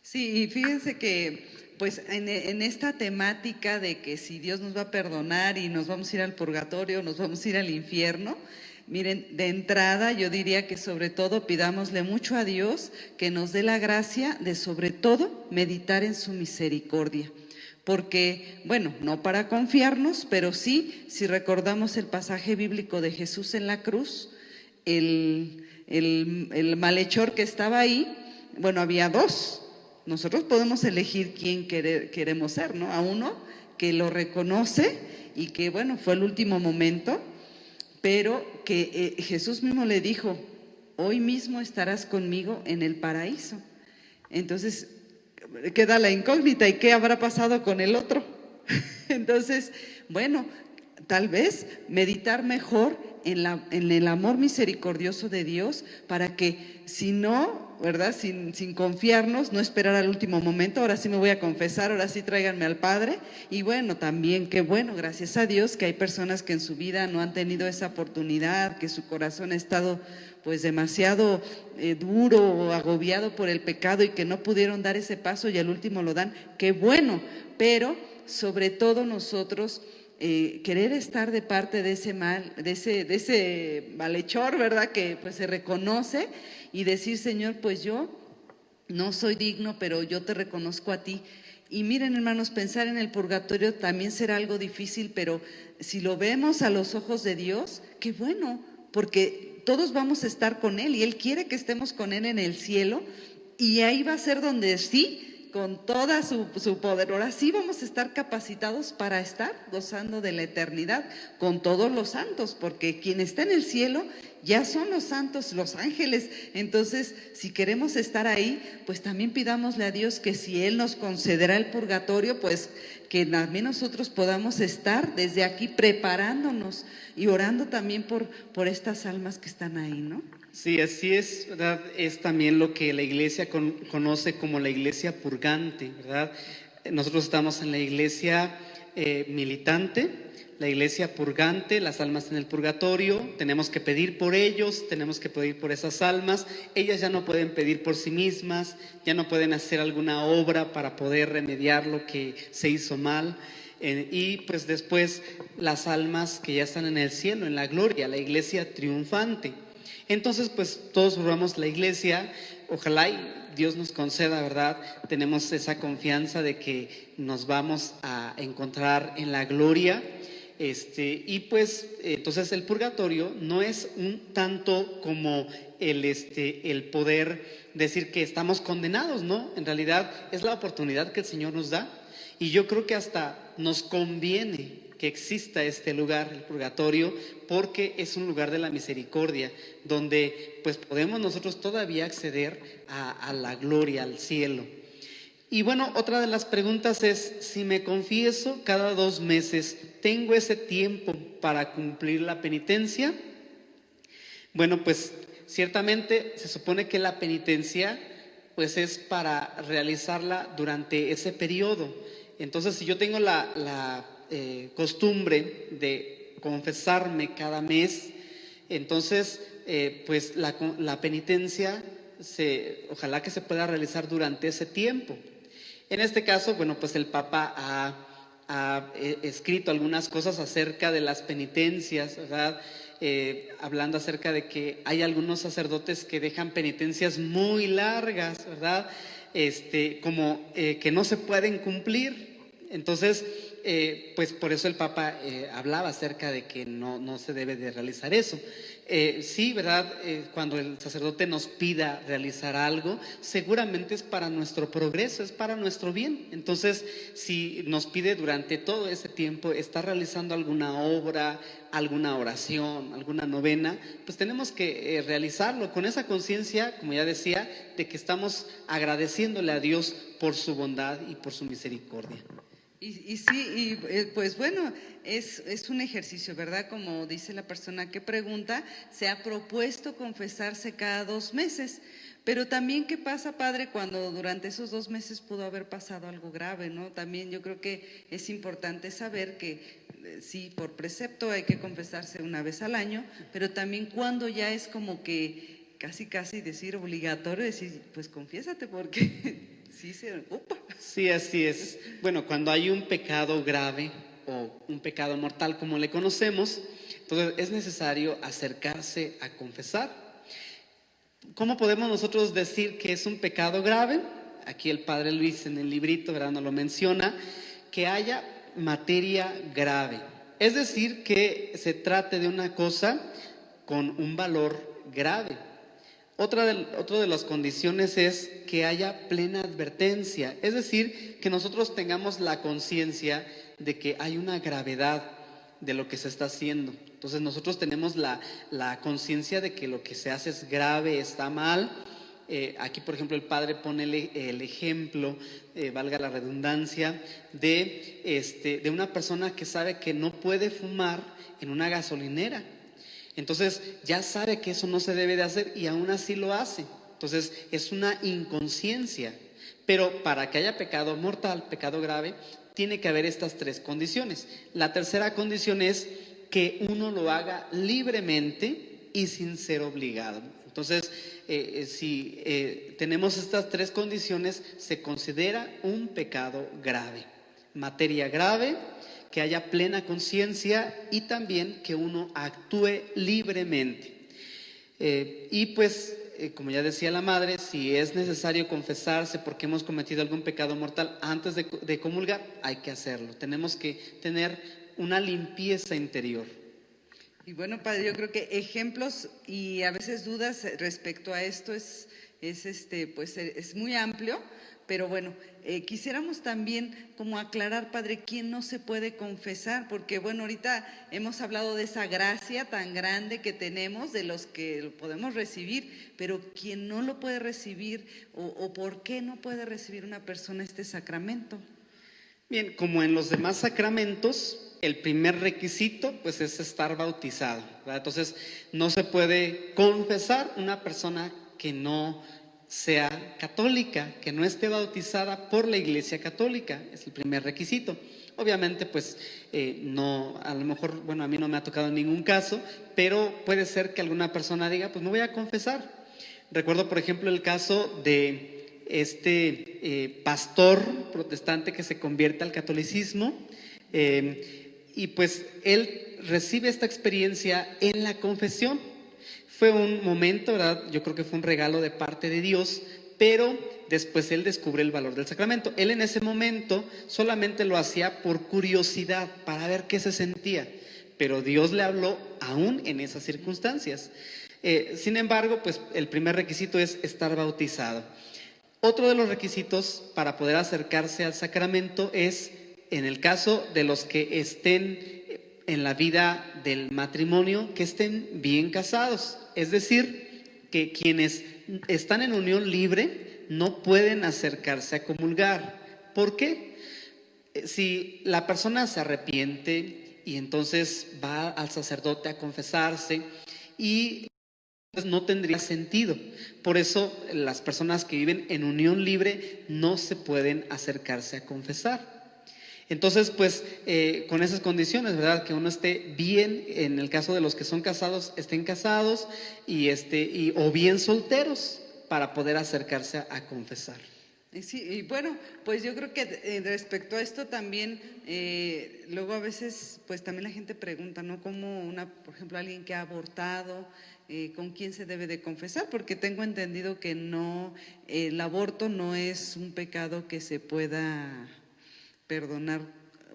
Sí, y fíjense que pues en esta temática de que si Dios nos va a perdonar y nos vamos a ir al purgatorio, nos vamos a ir al infierno, miren, de entrada yo diría que sobre todo pidámosle mucho a Dios que nos dé la gracia de sobre todo meditar en su misericordia. Porque, bueno, no para confiarnos, pero sí, si recordamos el pasaje bíblico de Jesús en la cruz, el malhechor que estaba ahí, bueno, había dos. Nosotros podemos elegir quién queremos ser, ¿no? A uno que lo reconoce y que, bueno, fue el último momento, pero que Jesús mismo le dijo, hoy mismo estarás conmigo en el paraíso. Entonces queda la incógnita, ¿y qué habrá pasado con el otro? Entonces, bueno, tal vez meditar mejor en el amor misericordioso de Dios para que si no, ¿verdad?, sin confiarnos, no esperar al último momento, ahora sí me voy a confesar, ahora sí tráiganme al Padre. Y bueno, también qué bueno, gracias a Dios que hay personas que en su vida no han tenido esa oportunidad, que su corazón ha estado pues demasiado duro o agobiado por el pecado y que no pudieron dar ese paso y al último lo dan. Qué bueno, pero sobre todo nosotros querer estar de parte de ese mal, de ese malhechor, ¿verdad?, que pues se reconoce, y decir, Señor, pues yo no soy digno, pero yo te reconozco a ti. Y miren, hermanos, pensar en el purgatorio también será algo difícil, pero si lo vemos a los ojos de Dios, qué bueno, porque todos vamos a estar con Él y Él quiere que estemos con Él en el cielo, y ahí va a ser donde sí, con toda su poder, ahora sí vamos a estar capacitados para estar gozando de la eternidad con todos los santos, porque quien está en el cielo ya son los santos, los ángeles. Entonces, si queremos estar ahí, pues también pidámosle a Dios que si Él nos concederá el purgatorio, pues que también nosotros podamos estar desde aquí preparándonos y orando también por estas almas que están ahí, ¿no? Sí, así es, ¿verdad? Es también lo que la iglesia conoce como la iglesia purgante, ¿verdad? Nosotros estamos en la iglesia militante, la iglesia purgante, las almas en el purgatorio, tenemos que pedir por ellos, tenemos que pedir por esas almas. Ellas ya no pueden pedir por sí mismas, ya no pueden hacer alguna obra para poder remediar lo que se hizo mal. Y pues después las almas que ya están en el cielo, en la gloria, la iglesia triunfante. Entonces, pues todos formamos la iglesia, ojalá y Dios nos conceda, ¿verdad? Tenemos esa confianza de que nos vamos a encontrar en la gloria. Y pues entonces el purgatorio no es un tanto como el poder decir que estamos condenados, ¿no? En realidad es la oportunidad que el Señor nos da, y yo creo que hasta nos conviene que exista este lugar, el purgatorio, porque es un lugar de la misericordia, donde pues podemos nosotros todavía acceder a la gloria, al cielo. Y bueno, otra de las preguntas es, si me confieso cada 2 meses, ¿tengo ese tiempo para cumplir la penitencia? Bueno, pues ciertamente se supone que la penitencia pues es para realizarla durante ese periodo. Entonces, si yo tengo la costumbre de confesarme cada mes, entonces pues la penitencia ojalá que se pueda realizar durante ese tiempo. En este caso, bueno, pues el Papa ha escrito algunas cosas acerca de las penitencias, ¿verdad? Hablando acerca de que hay algunos sacerdotes que dejan penitencias muy largas, ¿verdad? Como que no se pueden cumplir. Entonces, pues por eso el Papa hablaba acerca de que no se debe de realizar eso. Sí, ¿verdad? Cuando el sacerdote nos pida realizar algo, seguramente es para nuestro progreso, es para nuestro bien. Entonces, si nos pide durante todo ese tiempo estar realizando alguna obra, alguna oración, alguna novena, pues tenemos que realizarlo con esa conciencia, como ya decía, de que estamos agradeciéndole a Dios por su bondad y por su misericordia. Y sí, pues bueno, es un ejercicio, ¿verdad? Como dice la persona que pregunta, se ha propuesto confesarse cada 2 meses, pero también ¿qué pasa, padre, cuando durante esos 2 meses pudo haber pasado algo grave, ¿no? También yo creo que es importante saber que sí, por precepto hay que confesarse una vez al año, pero también cuando ya es como que casi decir obligatorio, decir, pues confiésate porque sí se ocupa. Sí, así es. Bueno, cuando hay un pecado grave o un pecado mortal como le conocemos, entonces es necesario acercarse a confesar. ¿Cómo podemos nosotros decir que es un pecado grave? Aquí el Padre Luis en el librito, ¿verdad?, nos lo menciona, que haya materia grave. Es decir, que se trate de una cosa con un valor grave. Otra de las condiciones es que haya plena advertencia, es decir, que nosotros tengamos la conciencia de que hay una gravedad de lo que se está haciendo. Entonces nosotros tenemos la conciencia de que lo que se hace es grave, está mal. Aquí, por ejemplo, el Padre pone el ejemplo, valga la redundancia, de una persona que sabe que no puede fumar en una gasolinera. Entonces ya sabe que eso no se debe de hacer y aún así lo hace. Entonces es una inconsciencia. Pero para que haya pecado mortal, pecado grave, tiene que haber estas 3 condiciones. La tercera condición es que uno lo haga libremente y sin ser obligado. Entonces, si tenemos estas 3 condiciones, se considera un pecado grave. Materia grave, que haya plena conciencia y también que uno actúe libremente. Y pues, como ya decía la madre, si es necesario confesarse porque hemos cometido algún pecado mortal antes de comulgar, hay que hacerlo. Tenemos que tener una limpieza interior. Y bueno, padre, yo creo que ejemplos y a veces dudas respecto a esto es muy amplio, pero bueno, quisiéramos también como aclarar, padre, quién no se puede confesar, porque bueno, ahorita hemos hablado de esa gracia tan grande que tenemos, de los que lo podemos recibir, pero quién no lo puede recibir o por qué no puede recibir una persona este sacramento. Bien, como en los demás sacramentos, el primer requisito pues es estar bautizado, ¿verdad? Entonces no se puede confesar una persona que no sea católica, que no esté bautizada por la Iglesia Católica, es el primer requisito. Obviamente pues no, a lo mejor, bueno, a mí no me ha tocado ningún caso, pero puede ser que alguna persona diga, pues me voy a confesar. Recuerdo, por ejemplo, el caso de pastor protestante que se convierte al catolicismo, y pues él recibe esta experiencia en la confesión. Fue un momento, ¿verdad? Yo creo que fue un regalo de parte de Dios pero después él descubre el valor del sacramento. Él en ese momento solamente lo hacía por curiosidad, para ver qué se sentía, pero Dios le habló aún en esas circunstancias. Sin embargo, pues el primer requisito es estar bautizado. Otro de los requisitos para poder acercarse al sacramento es, en el caso de los que estén en la vida del matrimonio, que estén bien casados. Es decir, que quienes están en unión libre no pueden acercarse a comulgar. ¿Por qué? Si la persona se arrepiente y entonces va al sacerdote a confesarse, y no tendría sentido. Por eso las personas que viven en unión libre no se pueden acercarse a confesar. Entonces, pues, con esas condiciones, ¿verdad? Que uno esté bien, en el caso de los que son casados, estén casados o bien solteros para poder acercarse a confesar. Sí, y bueno, pues yo creo que respecto a esto también, luego a veces, pues también la gente pregunta, ¿no? Como por ejemplo, alguien que ha abortado, ¿con quién se debe de confesar? Porque tengo entendido que no, el aborto no es un pecado que se pueda perdonar,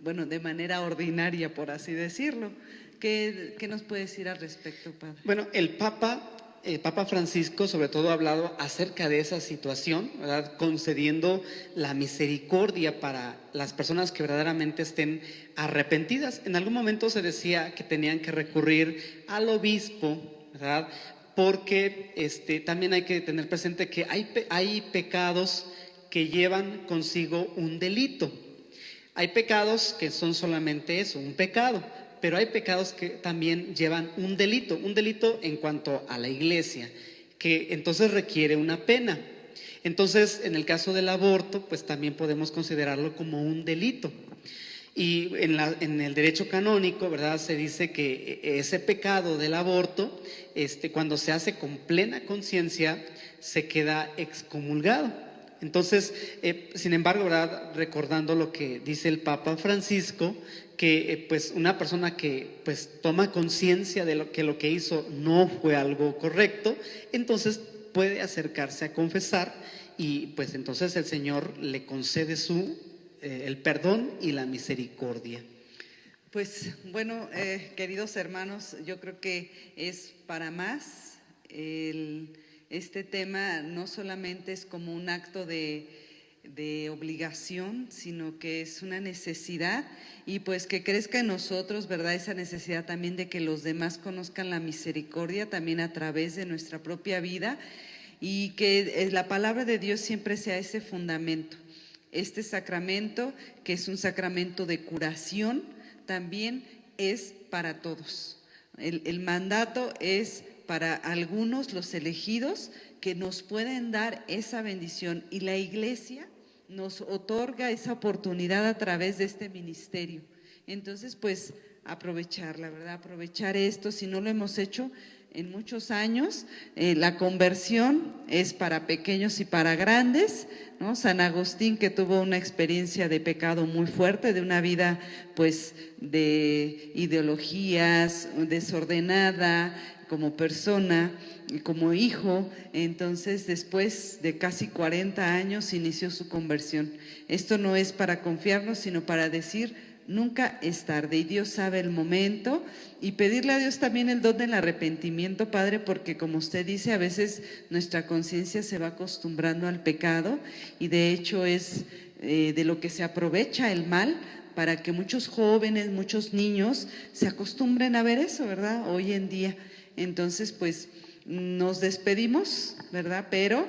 bueno, de manera ordinaria, por así decirlo. ¿Qué nos puede decir al respecto, padre? Bueno, el Papa Francisco sobre todo ha hablado acerca de esa situación, ¿verdad? Concediendo la misericordia para las personas que verdaderamente estén arrepentidas. En algún momento se decía que tenían que recurrir al obispo, ¿verdad? Porque también hay que tener presente que hay pecados que llevan consigo un delito. Hay pecados que son solamente eso, un pecado, pero hay pecados que también llevan un delito en cuanto a la iglesia, que entonces requiere una pena. Entonces, en el caso del aborto, pues también podemos considerarlo como un delito. Y en el derecho canónico, ¿verdad? Se dice que ese pecado del aborto, cuando se hace con plena conciencia, se queda excomulgado. Entonces, sin embargo, ¿verdad? Recordando lo que dice el Papa Francisco, que pues una persona que pues toma conciencia de lo que hizo no fue algo correcto, entonces puede acercarse a confesar y pues entonces el Señor le concede el perdón y la misericordia. Pues bueno, queridos hermanos, yo creo que es para más. Este tema no solamente es como un acto de obligación, sino que es una necesidad, y pues que crezca en nosotros, ¿verdad? Esa necesidad también de que los demás conozcan la misericordia también a través de nuestra propia vida, y que la palabra de Dios siempre sea ese fundamento. Este sacramento, que es un sacramento de curación, también es para todos. El mandato es para algunos, los elegidos, que nos pueden dar esa bendición, y la iglesia nos otorga esa oportunidad a través de este ministerio. Entonces, pues aprovecharla, ¿verdad? Aprovechar esto, si no lo hemos hecho en muchos años. La conversión es para pequeños y para grandes, ¿no? San Agustín, que tuvo una experiencia de pecado muy fuerte, de una vida pues de ideologías, desordenada como persona y como hijo, entonces después de casi 40 años inició su conversión. Esto no es para confiarnos, sino para decir: nunca es tarde, y Dios sabe el momento, y pedirle a Dios también el don del arrepentimiento, Padre, porque como usted dice, a veces nuestra conciencia se va acostumbrando al pecado, y de hecho es de lo que se aprovecha el mal, para que muchos jóvenes, muchos niños se acostumbren a ver eso, ¿verdad? Hoy en día. Entonces, pues nos despedimos, ¿verdad? Pero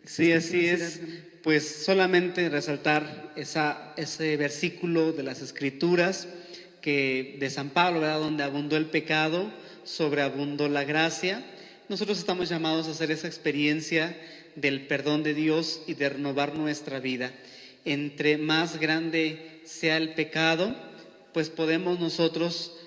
sí, así es. Pues solamente resaltar ese versículo de las Escrituras de San Pablo, ¿verdad? Donde abundó el pecado, sobreabundó la gracia. Nosotros estamos llamados a hacer esa experiencia del perdón de Dios y de renovar nuestra vida. Entre más grande sea el pecado, pues podemos nosotros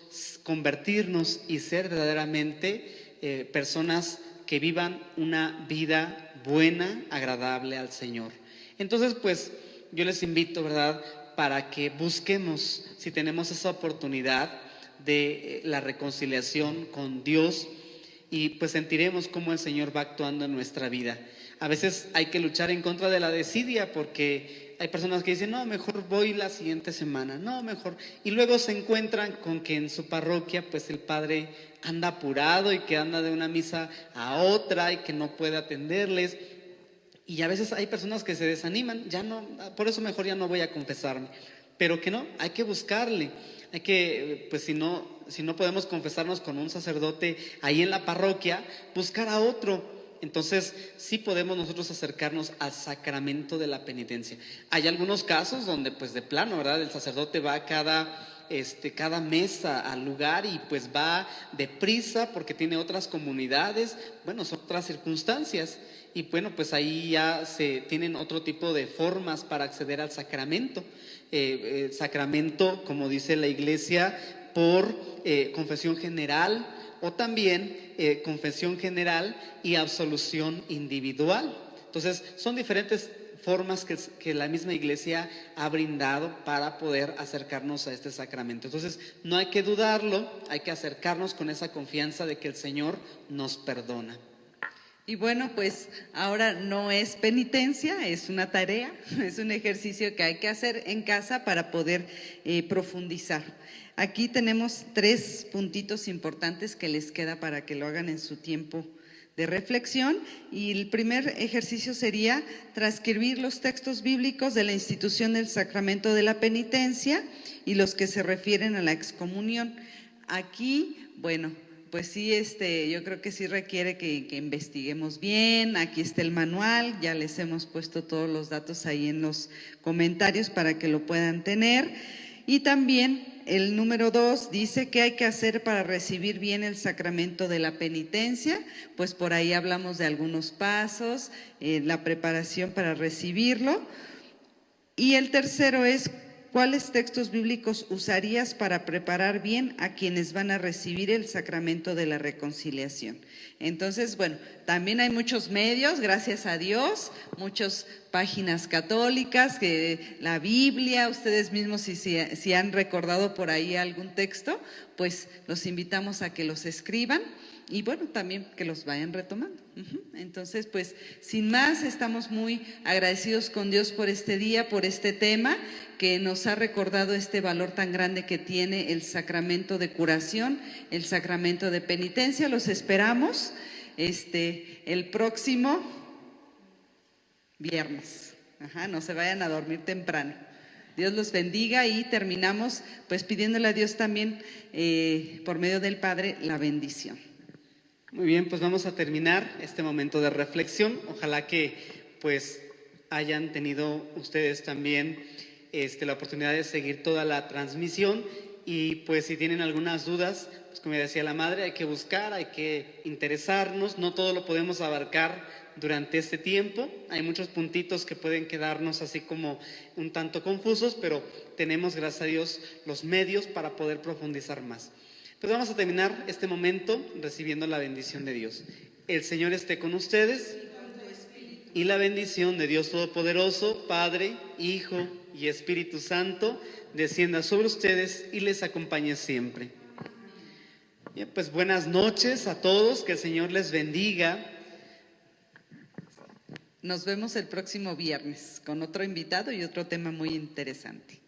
convertirnos y ser verdaderamente personas que vivan una vida buena, agradable al Señor. Entonces, pues yo les invito, ¿verdad?, para que busquemos, si tenemos esa oportunidad de la reconciliación con Dios, y pues sentiremos cómo el Señor va actuando en nuestra vida. A veces hay que luchar en contra de la desidia porque hay personas que dicen, no, mejor voy la siguiente semana, no, mejor. Y luego se encuentran con que en su parroquia pues el padre anda apurado y que anda de una misa a otra y que no puede atenderles. Y a veces hay personas que se desaniman, ya no, por eso mejor ya no voy a confesarme. Pero que no, hay que buscarle, hay que, pues si no podemos confesarnos con un sacerdote ahí en la parroquia, buscar a otro. Entonces sí podemos nosotros acercarnos al sacramento de la penitencia. Hay algunos casos donde pues de plano, ¿verdad? El sacerdote va cada mes al lugar y pues va deprisa porque tiene otras comunidades, bueno, son otras circunstancias. Y bueno, pues ahí ya se tienen otro tipo de formas para acceder al sacramento. Sacramento, como dice la Iglesia, por confesión general o también confesión general y absolución individual. Entonces, son diferentes formas que la misma Iglesia ha brindado para poder acercarnos a este sacramento. Entonces, no hay que dudarlo, hay que acercarnos con esa confianza de que el Señor nos perdona. Y bueno, pues ahora no es penitencia, es una tarea, es un ejercicio que hay que hacer en casa para poder profundizar. Aquí tenemos 3 puntitos importantes que les queda para que lo hagan en su tiempo de reflexión. Y el primer ejercicio sería transcribir los textos bíblicos de la institución del sacramento de la penitencia y los que se refieren a la excomunión. Aquí, bueno, pues sí, yo creo que sí requiere que investiguemos bien. Aquí está el manual, ya les hemos puesto todos los datos ahí en los comentarios para que lo puedan tener. Y también el número 2 dice qué hay que hacer para recibir bien el sacramento de la penitencia. Pues por ahí hablamos de algunos pasos, la preparación para recibirlo. Y el tercero es ¿cuáles textos bíblicos usarías para preparar bien a quienes van a recibir el sacramento de la reconciliación? Entonces, bueno, también hay muchos medios, gracias a Dios, muchas páginas católicas, que la Biblia, ustedes mismos si han recordado por ahí algún texto, pues los invitamos a que los escriban. Y bueno, también que los vayan retomando. Entonces, pues, sin más, estamos muy agradecidos con Dios por este día, por este tema, que nos ha recordado este valor tan grande que tiene el sacramento de curación, el sacramento de penitencia. Los esperamos el próximo viernes. No se vayan a dormir temprano. Dios los bendiga y terminamos pues pidiéndole a Dios también por medio del Padre la bendición. Muy bien, pues vamos a terminar este momento de reflexión. Ojalá que pues hayan tenido ustedes también la oportunidad de seguir toda la transmisión y pues si tienen algunas dudas, pues como decía la madre, hay que buscar, hay que interesarnos, no todo lo podemos abarcar durante este tiempo, hay muchos puntitos que pueden quedarnos así como un tanto confusos, pero tenemos, gracias a Dios, los medios para poder profundizar más. Pues vamos a terminar este momento recibiendo la bendición de Dios. El Señor esté con ustedes y la bendición de Dios Todopoderoso, Padre, Hijo y Espíritu Santo, descienda sobre ustedes y les acompañe siempre. Bien, pues buenas noches a todos, que el Señor les bendiga. Nos vemos el próximo viernes con otro invitado y otro tema muy interesante.